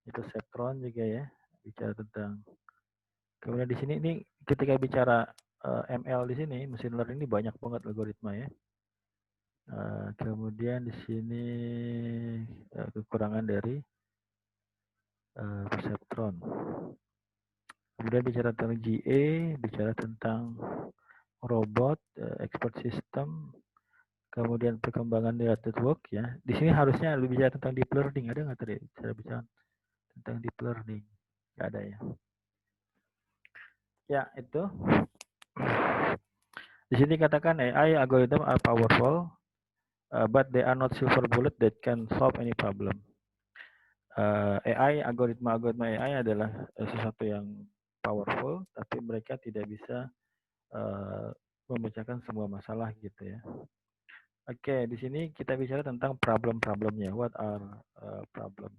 Itu Septron juga ya, bicara tentang. Kemudian di sini ini ketika bicara ML di sini, machine learning ini banyak banget algoritma ya. Kemudian di sini kekurangan dari perseptron. Kemudian bicara tentang GA, bicara tentang robot, expert system, kemudian perkembangan neural network ya. Di sini harusnya lebih bicara tentang deep learning. Ada nggak tadi cara bicara tentang deep learning? Nggak ada ya. Ya itu. Di sini katakan AI algorithm are powerful, but they are not silver bullet that can solve any problem. AI algoritma AI adalah sesuatu yang powerful, tapi mereka tidak bisa memecahkan semua masalah gitu ya. Oke, di sini kita bicara tentang problem-problemnya. What are problems?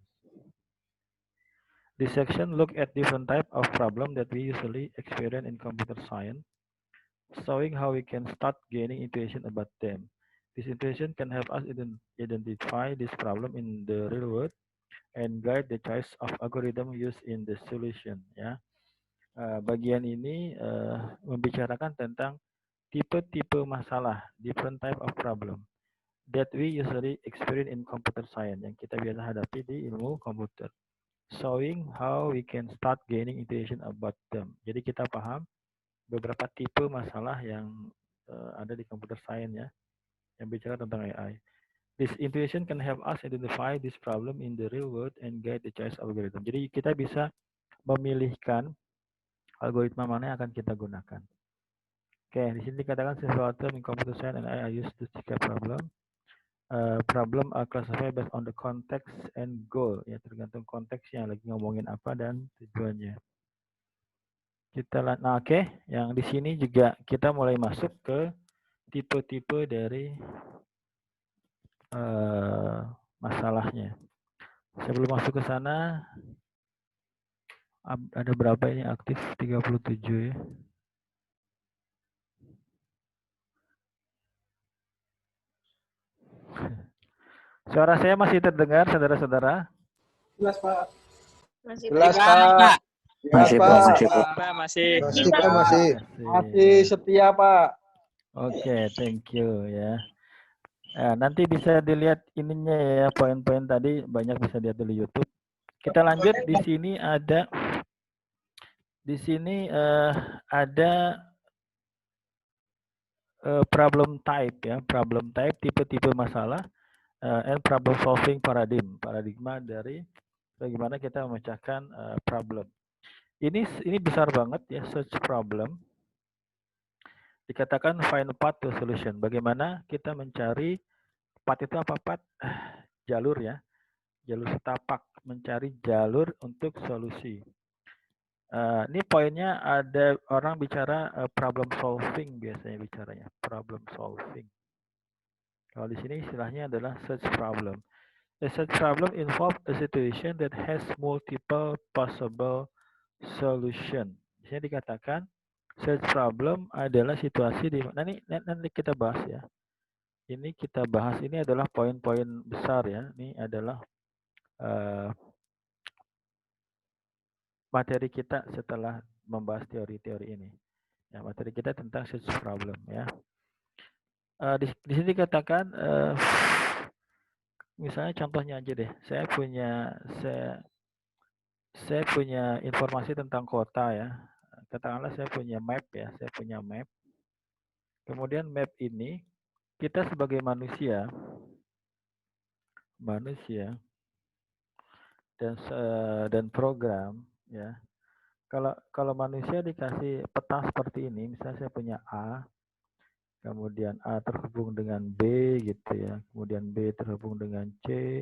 This section look at different type of problem that we usually experience in computer science, showing how we can start gaining intuition about them. This intuition can help us identify this problem in the real world and guide the choice of algorithm used in the solution. Ya, Bagian ini membicarakan tentang tipe-tipe masalah, different type of problem that we usually experience in computer science yang kita biasa hadapi di ilmu komputer. Showing how we can start gaining intuition about them. Jadi kita paham beberapa tipe masalah yang ada di computer science ya, yang bicara tentang AI. This intuition can help us identify this problem in the real world and guide the choice algorithm. Jadi kita bisa memilihkan algoritma mana yang akan kita gunakan. Oke, di sini dikatakan several terms in computer science and AI are used to describe problem. Problem are classified based on the context and goal, ya tergantung konteksnya lagi ngomongin apa dan tujuannya. Nah oke, yang di sini juga kita mulai masuk ke tipe-tipe dari masalahnya. Sebelum masuk ke sana, ada berapa ini aktif? 37 ya. Suara saya masih terdengar, saudara-saudara? Jelas, Pak. Masih Jelas, Pak. Pak. Masih, Pak. Masih, Pak. Masih. Masih setia, Pak. Oke, thank you ya. Nanti bisa dilihat ininya ya, poin-poin tadi banyak bisa dilihat di YouTube. Kita lanjut, di sini ada problem type ya, problem type, tipe-tipe masalah, and problem solving paradigma dari bagaimana kita memecahkan problem. Ini besar banget ya, search problem. Dikatakan find path to solution. Bagaimana kita mencari path itu apa path? Jalur ya, jalur setapak, mencari jalur untuk solusi. Ini poinnya ada orang bicara problem solving biasanya bicaranya, problem solving. Kalau di sini istilahnya adalah search problem. A search problem involves a situation that has multiple possible solution. Di sini dikatakan search problem adalah situasi di mana nanti kita bahas ya. Ini kita bahas, ini adalah poin-poin besar ya. Ini adalah materi kita setelah membahas teori-teori ini. Ya, materi kita tentang search problem ya. Di sini dikatakan misalnya contohnya aja deh. Saya punya informasi tentang kota ya. Katakanlah saya punya map ya, saya punya map. Kemudian map ini kita sebagai manusia dan program ya. Kalau manusia dikasih peta seperti ini, misalnya saya punya A, kemudian A terhubung dengan B gitu ya, kemudian B terhubung dengan C,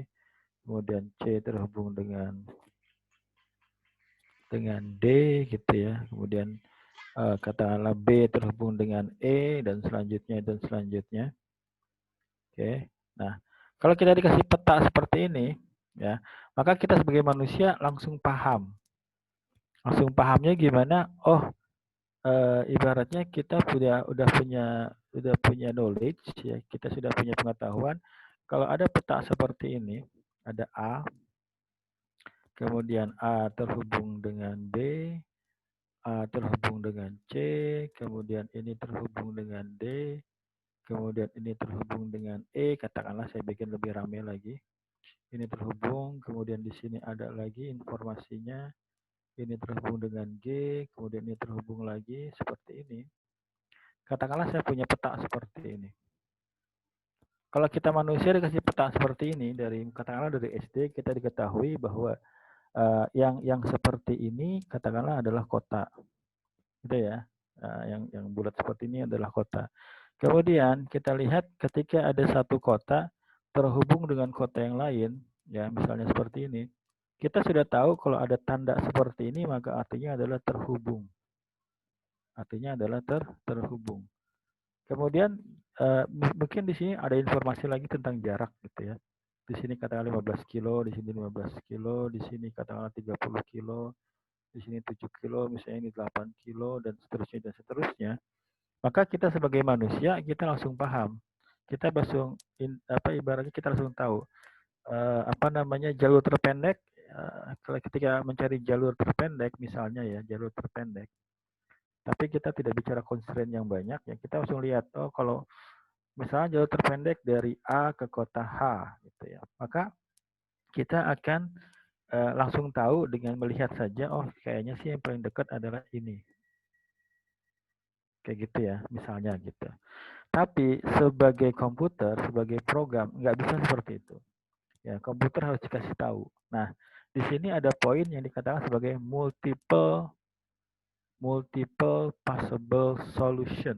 kemudian C terhubung dengan D gitu ya, kemudian katakanlah B terhubung dengan E dan selanjutnya. Oke. Nah, kalau kita dikasih peta seperti ini ya, maka kita sebagai manusia langsung paham. Langsung pahamnya gimana? Oh, ibaratnya kita udah punya knowledge ya, kita sudah punya pengetahuan kalau ada peta seperti ini, ada A, kemudian A terhubung dengan B, A terhubung dengan C, kemudian ini terhubung dengan D, kemudian ini terhubung dengan E, katakanlah saya bikin lebih ramai lagi. Ini terhubung, kemudian di sini ada lagi informasinya, ini terhubung dengan G, kemudian ini terhubung lagi seperti ini. Katakanlah saya punya peta seperti ini. Kalau kita manusia dikasih peta seperti ini katakanlah dari SD kita diketahui bahwa yang seperti ini katakanlah adalah kota, gitu ya. Yang bulat seperti ini adalah kota. Kemudian kita lihat ketika ada satu kota terhubung dengan kota yang lain, ya misalnya seperti ini, kita sudah tahu kalau ada tanda seperti ini maka artinya adalah terhubung. Artinya adalah terhubung. Kemudian mungkin di sini ada informasi lagi tentang jarak gitu ya. Di sini katakanlah 15 kilo, di sini 15 kilo, di sini katakanlah 30 kilo, di sini 7 kilo, misalnya ini 8 kilo dan seterusnya. Maka kita sebagai manusia kita langsung paham. Kita ibaratnya kita langsung tahu jalur terpendek ketika mencari jalur terpendek, misalnya ya, jalur terpendek, tapi kita tidak bicara constraint yang banyak, ya kita langsung lihat, oh kalau misalnya jalur terpendek dari A ke kota H, gitu ya, maka kita akan langsung tahu dengan melihat saja, oh kayaknya sih yang paling dekat adalah ini. Kayak gitu ya, misalnya gitu. Tapi sebagai komputer, sebagai program, nggak bisa seperti itu. Ya, komputer harus dikasih tahu. Nah, di sini ada poin yang dikatakan sebagai multiple possible solution.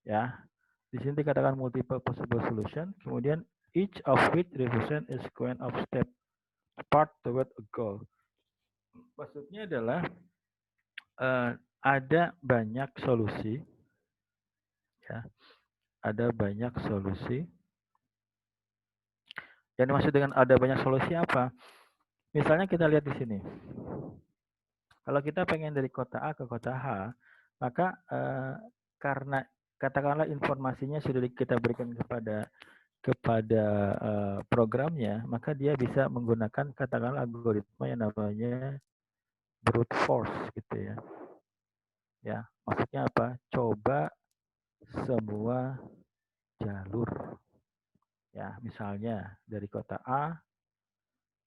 Ya, di sini dikatakan multiple possible solution. Kemudian each of which represent a sequence of step part toward a goal. Maksudnya adalah ada banyak solusi, ya, ada banyak solusi. Yang dimaksud dengan ada banyak solusi apa? Misalnya kita lihat di sini. Kalau kita pengen dari kota A ke kota H, maka karena katakanlah informasinya sudah kita berikan kepada programnya, maka dia bisa menggunakan katakanlah algoritma yang namanya brute force gitu ya. Ya, maksudnya apa? Coba semua jalur. Ya, misalnya dari kota A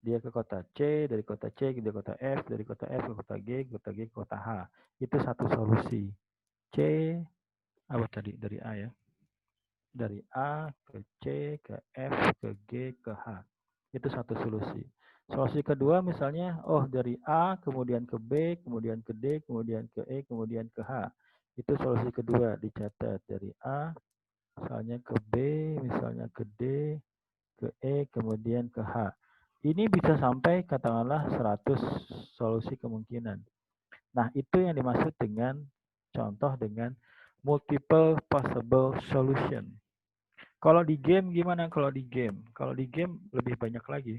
dia ke kota C, dari kota C ke kota F, dari kota F ke kota G, kota G ke kota H. Itu satu solusi. C apa tadi dari A ya? Dari A ke C ke F ke G ke H. Itu satu solusi. Solusi kedua misalnya, oh dari A kemudian ke B, kemudian ke D, kemudian ke E, kemudian ke H. Itu solusi kedua dicatat dari A misalnya ke B, misalnya ke D, ke E, kemudian ke H. Ini bisa sampai katakanlah 100 solusi kemungkinan. Nah, itu yang dimaksud dengan contoh dengan multiple possible solution. Kalau di game gimana kalau di game? Kalau di game lebih banyak lagi.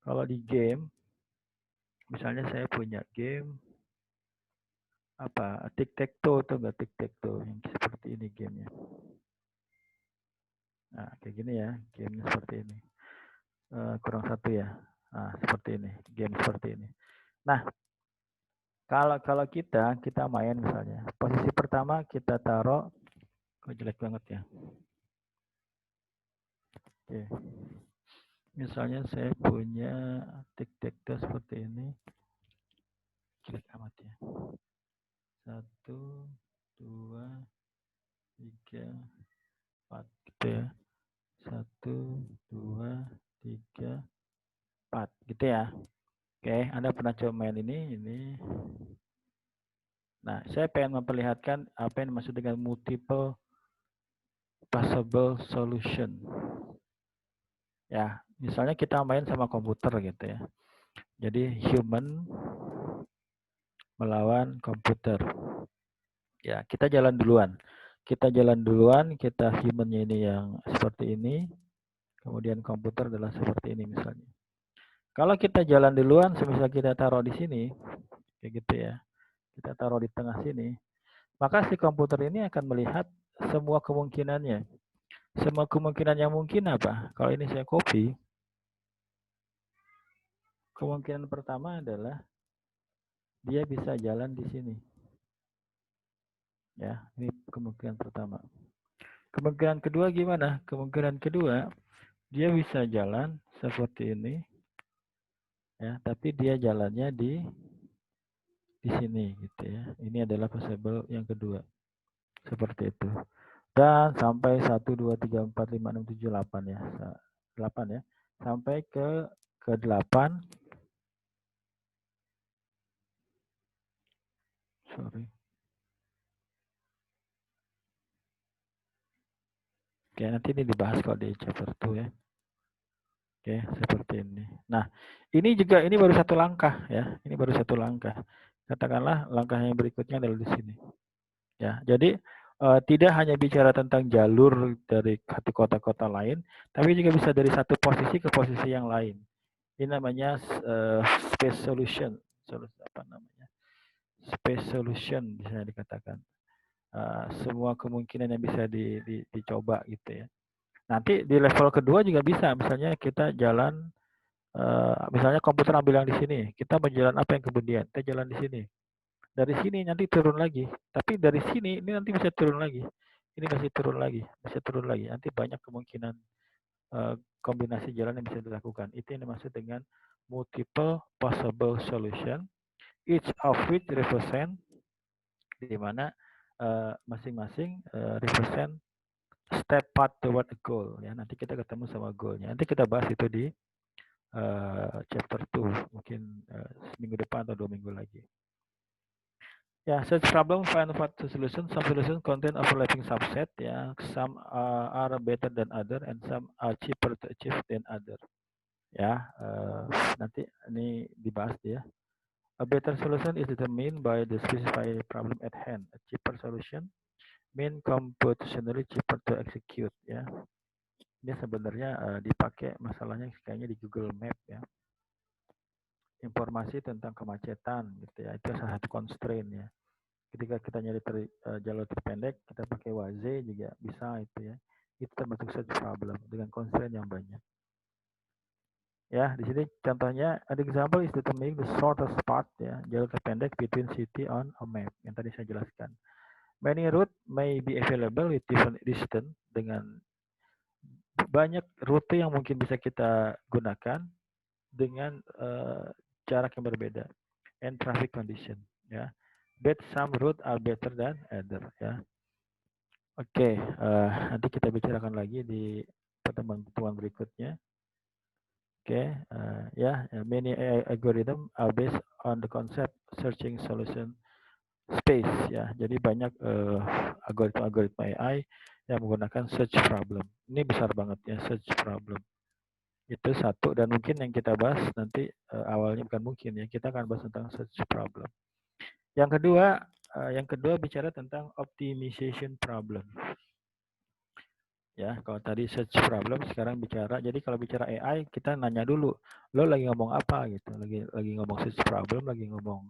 Kalau di game, misalnya saya punya game apa tic-tac-toe atau enggak tic-tac-toe yang seperti ini gamenya. Nah, kayak gini ya, game seperti ini. Kurang satu ya. Nah, seperti ini, game seperti ini. Nah, kalau kita main misalnya, posisi pertama kita taruh, kok jelek banget ya. Oke. Misalnya saya punya tic-tac-toe seperti ini. Jelek amat ya. 1, 2, 3, 4 gitu ya. 1, 2, 3, 4 gitu ya. Oke, Anda pernah coba main ini. Nah, saya pengen memperlihatkan apa yang dimaksud dengan multiple possible solution. Ya, misalnya kita main sama komputer gitu ya. Jadi human melawan komputer. Ya, kita jalan duluan. Kita humannya ini yang seperti ini, kemudian komputer adalah seperti ini misalnya. Kalau kita jalan duluan, semisal kita taruh di sini, kayak gitu ya, kita taruh di tengah sini, maka si komputer ini akan melihat semua kemungkinannya. Semua kemungkinan yang mungkin apa? Kalau ini saya copy, kemungkinan pertama adalah dia bisa jalan di sini. Ya, ini kemungkinan pertama. Kemungkinan kedua gimana? Kemungkinan kedua, dia bisa jalan seperti ini. Ya, tapi dia jalannya di sini gitu ya. Ini adalah possible yang kedua. Seperti itu. Dan sampai 1 2 3 4 5 6 7 8 ya. 8 ya. Sampai ke 8. Sorry. Oke, nanti ini dibahas kalau di chapter 2 ya. Oke, seperti ini. Nah, ini baru satu langkah ya. Ini baru satu langkah. Katakanlah langkah yang berikutnya adalah di sini. Ya, jadi tidak hanya bicara tentang jalur dari satu kota-kota lain, tapi juga bisa dari satu posisi ke posisi yang lain. Ini namanya space solution. Apa namanya? Space solution bisa dikatakan. Semua kemungkinan yang bisa dicoba gitu ya. Nanti di level kedua juga bisa, misalnya kita jalan misalnya komputer ambil yang di sini, kita mau jalan apa yang kemudian? Kita jalan di sini. Dari sini nanti turun lagi. Tapi dari sini ini nanti bisa turun lagi. Ini masih turun lagi, bisa turun lagi. Nanti banyak kemungkinan kombinasi jalan yang bisa dilakukan. Itu yang dimaksud dengan multiple possible solution, each of which represent, di mana masing-masing represent step path toward a goal. Ya, nanti kita ketemu sama goalnya. Nanti kita bahas itu di chapter 2, mungkin seminggu depan atau 2 minggu lagi. Ya, such problem find what solution. Some solution contain overlapping subset. Ya, some are better than other and some are cheaper to achieve than other. Ya, nanti ini dibahas ya. A better solution is determined by the specified problem at hand. A cheaper solution mean computationally cheaper to execute. Ya, ini sebenarnya dipakai masalahnya kayaknya di Google Map ya. Informasi tentang kemacetan gitu ya, itu salah satu constraint ya. Ketika kita nyari jalur terpendek, kita pakai WAZE juga bisa itu ya. Itu termasuk search problem dengan constraint yang banyak. Ya, di sini contohnya, an example is determining the shortest path ya, jalur terpendek between city on a map yang tadi saya jelaskan. Many route may be available with different distance, dengan banyak rute yang mungkin bisa kita gunakan dengan jarak yang berbeda and traffic condition ya. But some route are better than other ya. Oke, nanti kita bicarakan lagi di pertemuan berikutnya. Oke, ya, many algorithm are based on the concept searching solution space ya. Jadi banyak algoritma AI yang menggunakan search problem. Ini besar banget ya, search problem. Itu satu, dan mungkin yang kita bahas nanti awalnya bukan mungkin ya, kita akan bahas tentang search problem. Yang kedua bicara tentang optimization problem. Ya, kalau tadi search problem, sekarang bicara. Jadi kalau bicara AI, kita nanya dulu, lo lagi ngomong apa gitu? Lagi ngomong search problem, lagi ngomong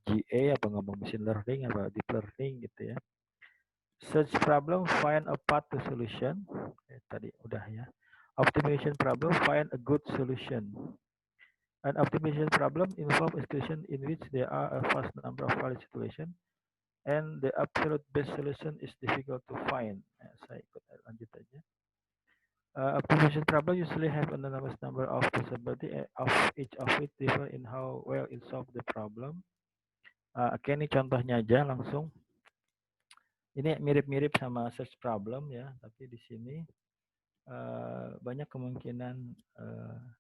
GA apa ngomong machine learning apa deep learning gitu ya. Search problem find a path to solution. Tadi udah ya. Optimization problem find a good solution. An optimization problem involves a situation in which there are a vast number of valid situations and the absolute best solution is difficult to find. Saya ikut lanjut aja. Optimization problem usually have an enormous number of possibilities of each of it differ in how well it solve the problem. Oke, ini contohnya aja langsung. Ini mirip-mirip sama search problem ya, tapi di sini banyak kemungkinan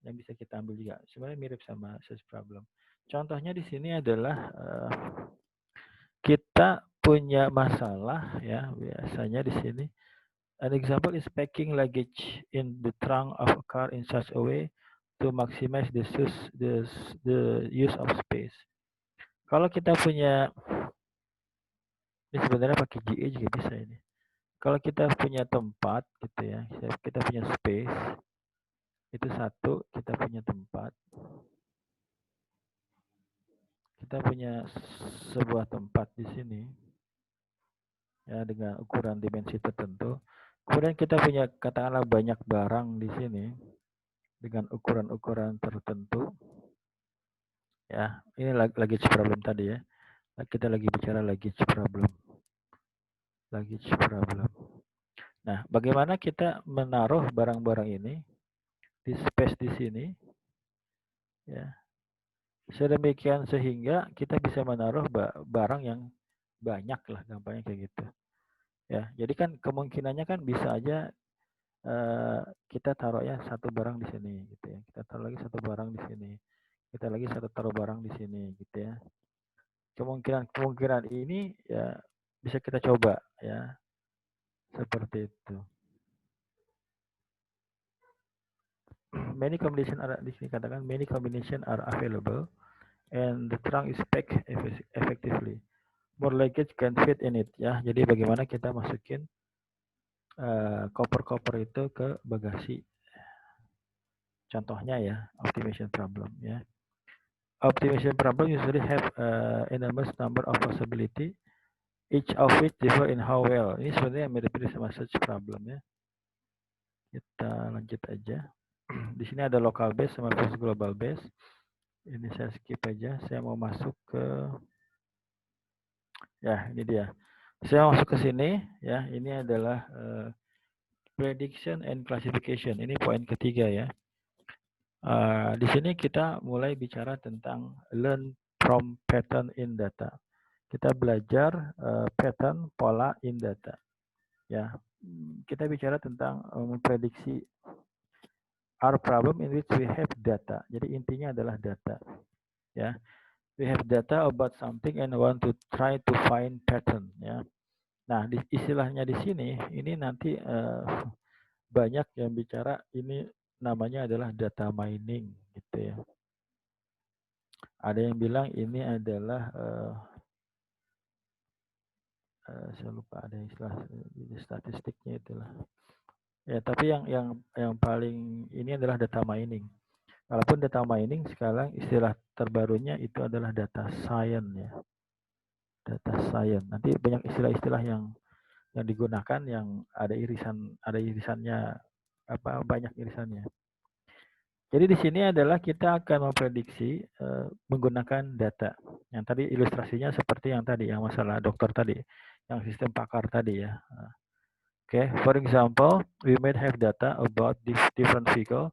yang bisa kita ambil juga. Sebenarnya mirip sama search problem. Contohnya di sini adalah kita punya masalah ya, biasanya di sini. An example is packing luggage in the trunk of a car in such a way to maximize the use of space. Kalau kita punya, ini sebenarnya pakai GA juga bisa ini. Kalau kita punya tempat gitu ya, kita punya space, itu satu, kita punya tempat. Kita punya sebuah tempat di sini ya, dengan ukuran dimensi tertentu. Kemudian kita punya katakanlah banyak barang di sini dengan ukuran-ukuran tertentu. Ya, ini luggage problem tadi ya. Kita lagi bicara luggage problem. Luggage problem. Nah, bagaimana kita menaruh barang-barang ini di space di sini? Ya. Sedemikian sehingga kita bisa menaruh barang yang banyak lah, gampangnya kayak gitu. Ya, jadi kan kemungkinannya kan bisa aja kita taruh ya satu barang di sini gitu ya. Kita taruh lagi satu barang di sini. Kita lagi taruh barang di sini gitu ya. Kemungkinan ini ya bisa kita coba ya. Seperti itu. Many combination are di sini katakan many combination are available and the trunk is packed effectively. More luggage can fit in it ya. Jadi bagaimana kita masukin koper-koper itu ke bagasi. Contohnya ya, optimization problem ya. Optimization problem usually have enormous number of possibility, each of which differ in how well. Ini sebenarnya mirip-mirip sama search problem ya. Kita lanjut aja. Di sini ada local base sama versus global base. Ini saya skip aja. Saya mau masuk ke, ya ini dia. Saya masuk ke sini, ya ini adalah prediction and classification. Ini poin ketiga ya. Di sini kita mulai bicara tentang learn from pattern in data. Kita belajar pattern pola in data. Ya, kita bicara tentang memprediksi our problem in which we have data. Jadi intinya adalah data. Ya, we have data about something and want to try to find pattern. Ya, nah istilahnya di sini ini nanti banyak yang bicara ini namanya adalah data mining, gitu ya. Ada yang bilang ini adalah saya lupa ada istilah statistiknya itulah. Ya, tapi yang paling ini adalah data mining. Walaupun data mining sekarang istilah terbarunya itu adalah data science ya. Data science. Nanti banyak istilah-istilah yang digunakan yang ada irisannya banyak irisannya. Jadi di sini adalah kita akan memprediksi menggunakan data. Yang tadi ilustrasinya seperti yang tadi, yang masalah dokter tadi, yang sistem pakar tadi ya. Okay, for example, we might have data about this different vehicle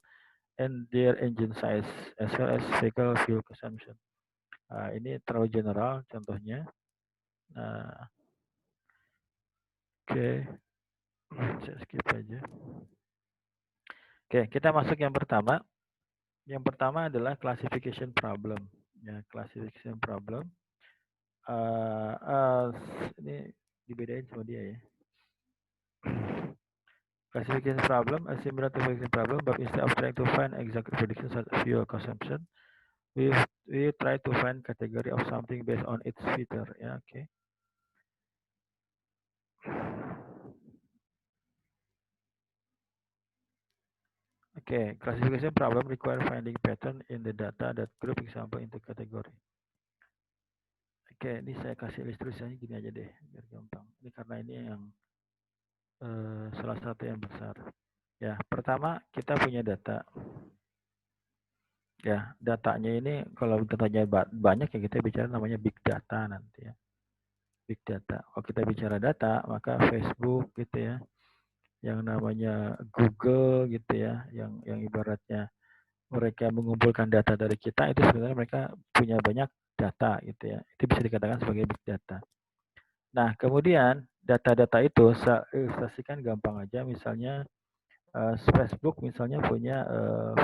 and their engine size as well as vehicle fuel consumption. Ini terlalu general contohnya. Oke, saya skip aja. Oke, kita masuk yang pertama. Yang pertama adalah classification problem. Ya, classification problem. Ini dibedain sama dia ya. Classification problem, a similar to classification problem, but instead of trying to find exact predictions of fuel consumption, we try to find category of something based on its feature. Ya, oke. Okay, classification problem require finding pattern in the data that group example into category. Oke, ini saya kasih ilustrasinya gini aja deh, biar gampang. Ini karena ini yang salah satu yang besar. Ya, pertama kita punya data. Ya, datanya ini kalau datanya banyak ya kita bicara namanya big data nanti ya. Big data. Kalau kita bicara data, maka Facebook gitu ya, yang namanya Google gitu ya, yang ibaratnya mereka mengumpulkan data dari kita itu sebenarnya mereka punya banyak data gitu ya. Itu bisa dikatakan sebagai big data. Nah, kemudian data-data itu saya ilustrasikan gampang aja, misalnya Facebook misalnya punya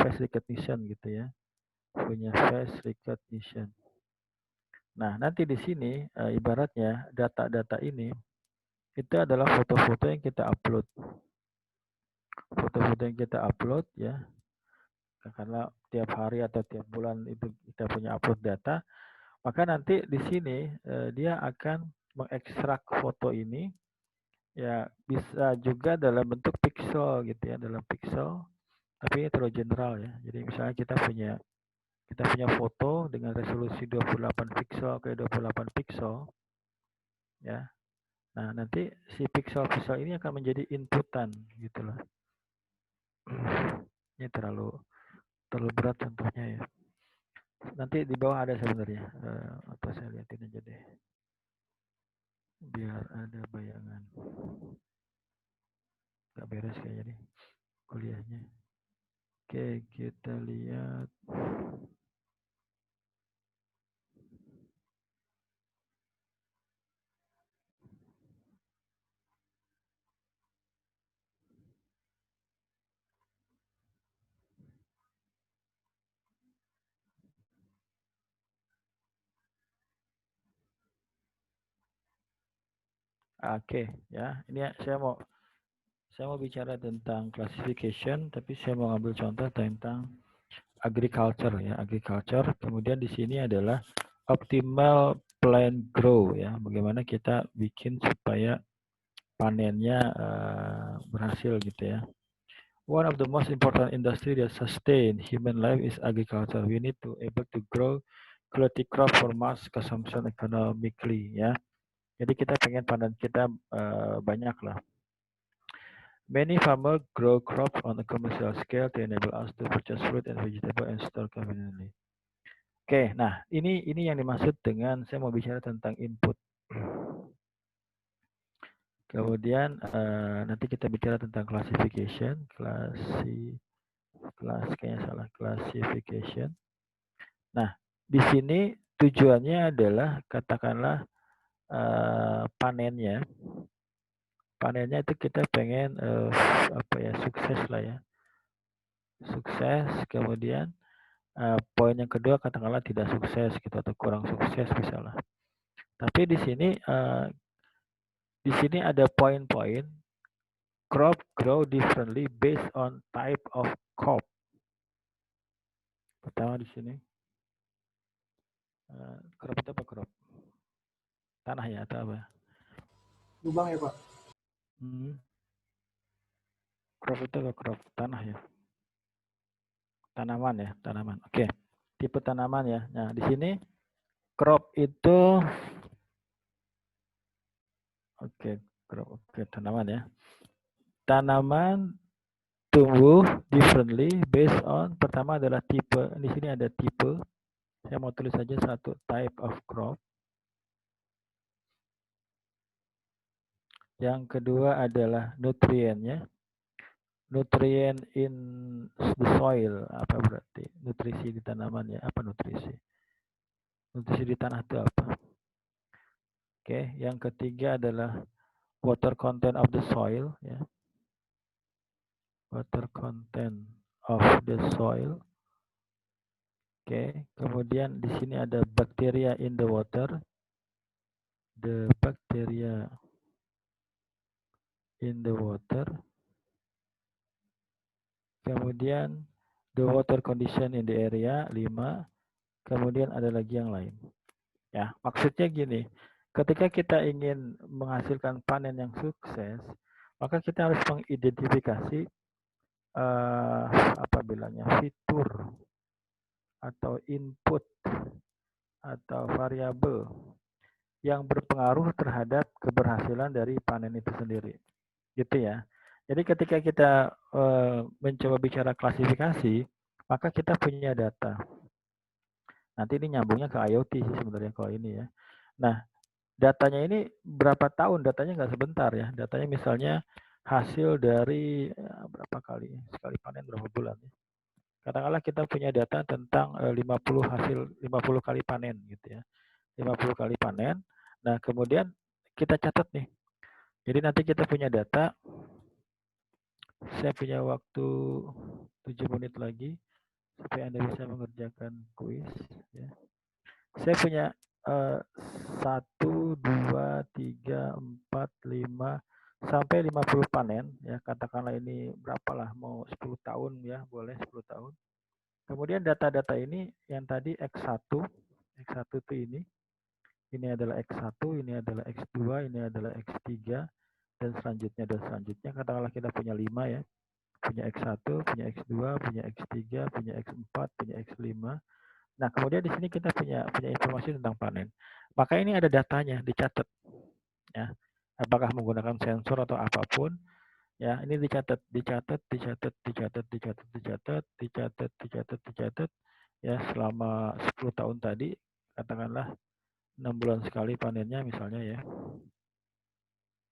face recognition gitu ya, punya face recognition. Nah, nanti di sini ibaratnya data-data ini itu adalah foto-foto yang kita upload. Foto-foto yang kita upload ya, karena tiap hari atau tiap bulan itu kita punya upload data, maka nanti di sini dia akan mengekstrak foto ini ya, bisa juga dalam bentuk pixel gitu ya, dalam pixel, tapi ini terlalu general ya. Jadi misalnya kita punya foto dengan resolusi 28 pixel ke 28 pixel ya. Nah, nanti si pixel-pixel ini akan menjadi inputan gitu loh. Ini terlalu berat contohnya ya. Nanti di bawah ada sebenarnya, atau saya lihatin aja deh, biar ada bayangan. Gak beres kayaknya nih kuliahnya. Oke, kita lihat. Oke, ya. Ini saya mau bicara tentang classification, tapi saya mau ambil contoh tentang agriculture ya, agriculture. Kemudian di sini adalah optimal plant grow ya, bagaimana kita bikin supaya panennya berhasil gitu ya. One of the most important industry that sustain human life is agriculture. We need to able to grow quality crop for mass consumption economically ya. Jadi kita pengen panen kita banyak lah. Many farmers grow crops on a commercial scale to enable us to purchase fruit and vegetable and store conveniently. Oke, nah ini yang dimaksud dengan saya mau bicara tentang input. Kemudian nanti kita bicara tentang classification, classification. Nah, di sini tujuannya adalah katakanlah panennya. Panennya itu kita pengen sukses lah ya. Sukses, kemudian poin yang kedua katakanlah tidak sukses gitu atau kurang sukses misalnya. Tapi di sini ada poin-poin crop grow differently based on type of crop. Pertama di sini crop itu apa crop? Tanah ya atau apa? Lubang ya Pak. Crop itu apa crop? Tanah ya. Tanaman ya, tanaman. Oke. Tipe tanaman ya. Nah, di sini crop itu crop tanaman ya. Tanaman tumbuh differently based on pertama adalah tipe. Di sini ada tipe. Saya mau tulis saja satu type of crop. Yang kedua adalah nutriennya. Nutrien in the soil apa berarti? Nutrisi di tanaman ya. Apa nutrisi? Nutrisi di tanah itu apa? Oke, yang ketiga adalah water content of the soil ya. Water content of the soil. Oke, kemudian di sini ada bacteria in the water. The bacteria in the water. Kemudian the water condition in the area 5. Kemudian ada lagi yang lain. Ya, maksudnya gini, ketika kita ingin menghasilkan panen yang sukses, maka kita harus mengidentifikasi fitur atau input atau variabel yang berpengaruh terhadap keberhasilan dari panen itu sendiri. Gitu ya. Jadi ketika kita mencoba bicara klasifikasi, maka kita punya data. Nanti ini nyambungnya ke IoT sih sebenarnya kalau ini ya. Nah, datanya ini berapa tahun? Datanya nggak sebentar ya. Datanya misalnya hasil dari berapa kali? Sekali panen berapa bulan ya. Katakanlah kita punya data tentang 50 kali panen gitu ya. 50 kali panen. Nah, kemudian kita catat nih. Jadi nanti kita punya data. Saya punya waktu 7 menit lagi supaya Anda bisa mengerjakan kuis ya. Saya punya 1, 2, 3, 4, 5 sampai 50 panen ya. Katakanlah ini berapalah mau 10 tahun ya, boleh 10 tahun. Kemudian data-data ini yang tadi X1 itu ini adalah X1, ini adalah X2, ini adalah X3 dan selanjutnya katakanlah kita punya 5 ya. Punya X1, punya X2, punya X3, punya X4, punya X5. Nah, kemudian di sini kita punya informasi tentang panen. Maka ini ada datanya, dicatat. Ya. Apakah menggunakan sensor atau apapun, ya, ini dicatat ya selama 10 tahun tadi, katakanlah 6 bulan sekali panennya misalnya ya.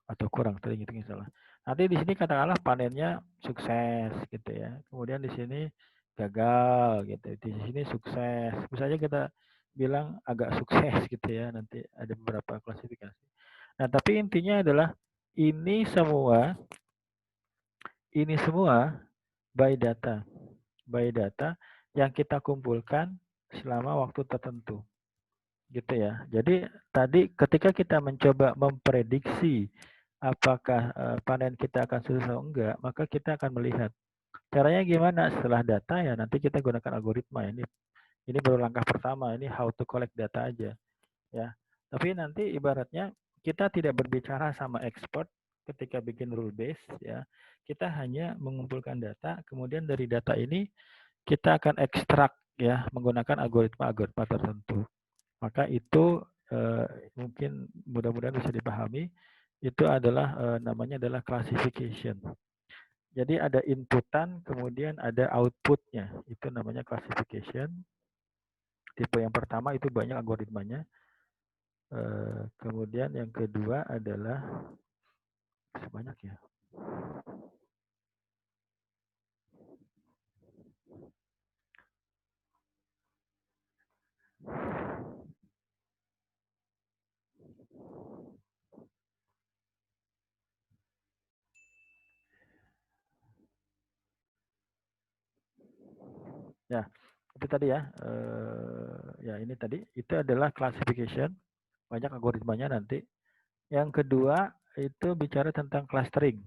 Atau kurang tadi gitu misalnya. Nanti di sini katakanlah panennya sukses gitu ya. Kemudian di sini gagal gitu. Di sini sukses. Misalnya kita bilang agak sukses gitu ya. Nanti ada beberapa klasifikasi. Nah, tapi intinya adalah ini semua by data. By data yang kita kumpulkan selama waktu tertentu. Gitu ya. Jadi tadi ketika kita mencoba memprediksi apakah panen kita akan sukses atau enggak, maka kita akan melihat caranya gimana setelah data ya nanti kita gunakan algoritma ini baru langkah pertama, ini how to collect data aja ya. Tapi nanti ibaratnya kita tidak berbicara sama expert ketika bikin rule base ya. Kita hanya mengumpulkan data, kemudian dari data ini kita akan ekstrak ya menggunakan algoritma tertentu. Maka itu mungkin mudah-mudahan bisa dipahami. Itu adalah namanya adalah classification. Jadi ada inputan, kemudian ada outputnya. Itu namanya classification. Tipe yang pertama itu banyak algoritmanya. Kemudian yang kedua adalah sebanyak ya. Ya, itu tadi ya. Ya ini tadi itu adalah classification. Banyak algoritmanya nanti. Yang kedua itu bicara tentang clustering.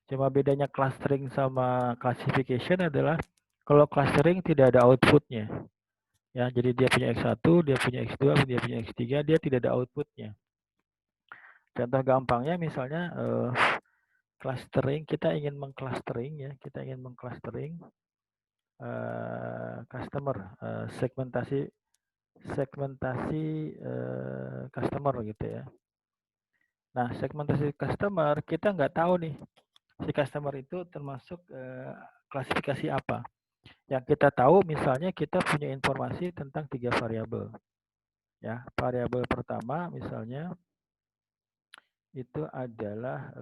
Cuma bedanya clustering sama classification adalah kalau clustering tidak ada outputnya. Ya, jadi dia punya X1, dia punya X2, dia punya X3, dia tidak ada outputnya. Contoh gampangnya misalnya clustering, kita ingin mengclustering ya, kita ingin mengclustering customer, segmentasi customer gitu ya. Nah, segmentasi customer kita nggak tahu nih si customer itu termasuk klasifikasi apa. Yang kita tahu misalnya kita punya informasi tentang 3 variabel. Ya, variabel pertama misalnya itu adalah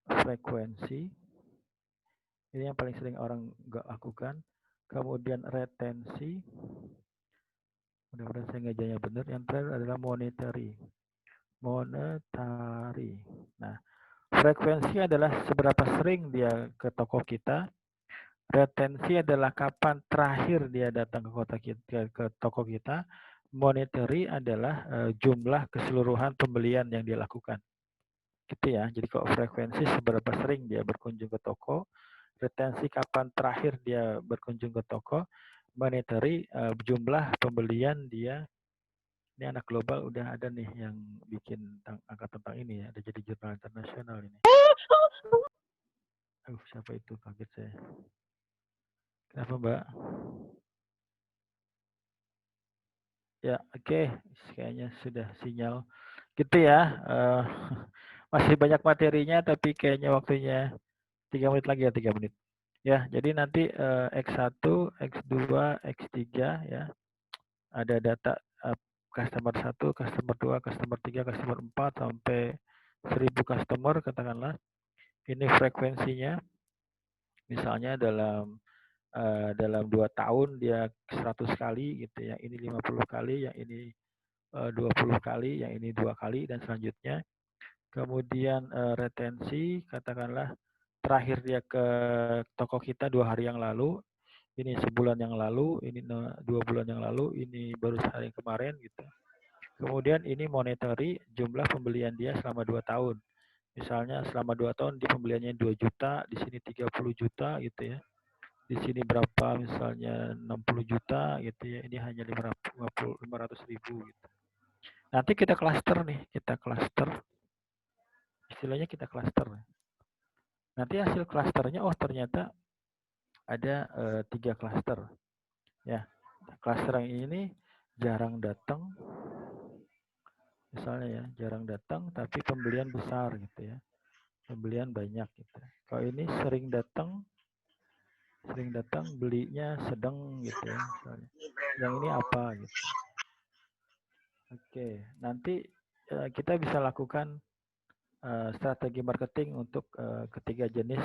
frekuensi. Ini yang paling sering orang nggak lakukan. Kemudian retensi. Mudah-mudahan saya ngejanya benar. Yang terakhir adalah monetary. Nah, frekuensi adalah seberapa sering dia ke toko kita. Retensi adalah kapan terakhir dia datang ke toko kita. Monetary adalah jumlah keseluruhan pembelian yang dia lakukan. Gitu ya. Jadi kalau frekuensi seberapa sering dia berkunjung ke toko, retensi kapan terakhir dia berkunjung ke toko, monetary jumlah pembelian dia. Ini anak global udah ada nih yang bikin angka tentang ini ya, ada jadi jurnal internasional ini. Siapa itu? Kaget saya. Kenapa Mbak? Ya, oke. Kayaknya sudah sinyal. Gitu ya. Masih banyak materinya, tapi kayaknya waktunya 3 menit lagi ya, 3 menit. Ya, jadi nanti X1, X2, X3 ya. Ada data customer 1, customer 2, customer 3, customer 4 sampai 1000 customer katakanlah. Ini frekuensinya. Misalnya dalam 2 tahun dia 100 kali gitu ya. Ini 50 kali, yang ini 20 kali, yang ini 2 kali dan selanjutnya. Kemudian retensi katakanlah terakhir dia ke toko kita 2 hari yang lalu, ini sebulan yang lalu, ini 2 bulan yang lalu, ini baru sehari kemarin gitu. Kemudian ini monetary, jumlah pembelian dia selama 2 tahun. Misalnya selama 2 tahun dia pembeliannya 2 juta, di sini 30 juta gitu ya. Di sini berapa misalnya 60 juta gitu ya. Ini hanya 500 ribu gitu. Nanti kita cluster nih, kita cluster. Istilahnya kita cluster. Nanti hasil clusternya, oh ternyata ada 3 cluster. Ya, cluster yang ini jarang datang. Misalnya ya, jarang datang tapi pembelian besar gitu ya. Pembelian banyak gitu. Kalau ini sering datang belinya sedang gitu ya misalnya. Yang ini apa gitu. Oke, nanti kita bisa lakukan strategi marketing untuk ketiga jenis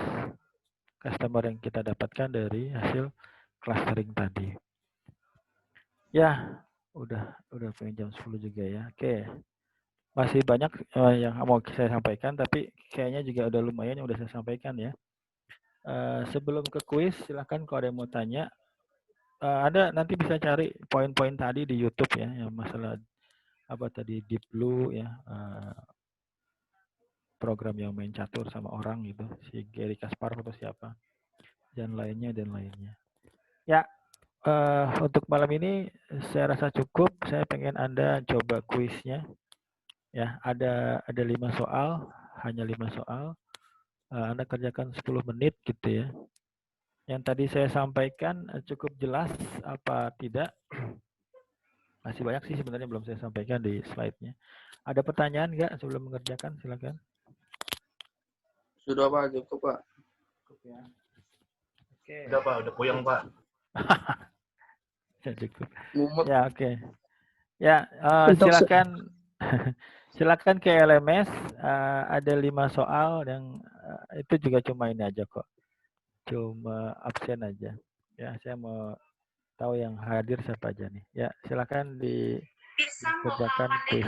customer yang kita dapatkan dari hasil clustering tadi. Ya, udah pengen jam 10 juga ya. Oke. Masih banyak yang mau saya sampaikan, tapi kayaknya juga udah lumayan yang udah saya sampaikan ya. Sebelum ke kuis, silahkan kalau ada yang mau tanya. Anda nanti bisa cari poin-poin tadi di YouTube ya, yang masalah apa tadi Deep Blue ya, program yang main catur sama orang gitu, si Gary Kasparov atau siapa, dan lainnya. Ya, untuk malam ini saya rasa cukup. Saya pengen Anda coba kuisnya. Ya, ada 5 soal, hanya 5 soal. Anda kerjakan 10 menit gitu ya. Yang tadi saya sampaikan cukup jelas apa tidak? Masih banyak sih sebenarnya belum saya sampaikan di slide-nya. Ada pertanyaan nggak sebelum mengerjakan? Silakan. Sudah Pak, cukup Pak. Cukup ya. Oke. Udah Pak, udah puyeng Pak. Ya, cukup. Mumet. Ya, oke. Ya, Untuk silakan silakan ke LMS. Ada 5 soal yang itu juga cuma ini aja kok. Cuma absen aja. Ya, saya mau tahu yang hadir siapa aja nih. Ya, silakan dikerjakan kuis.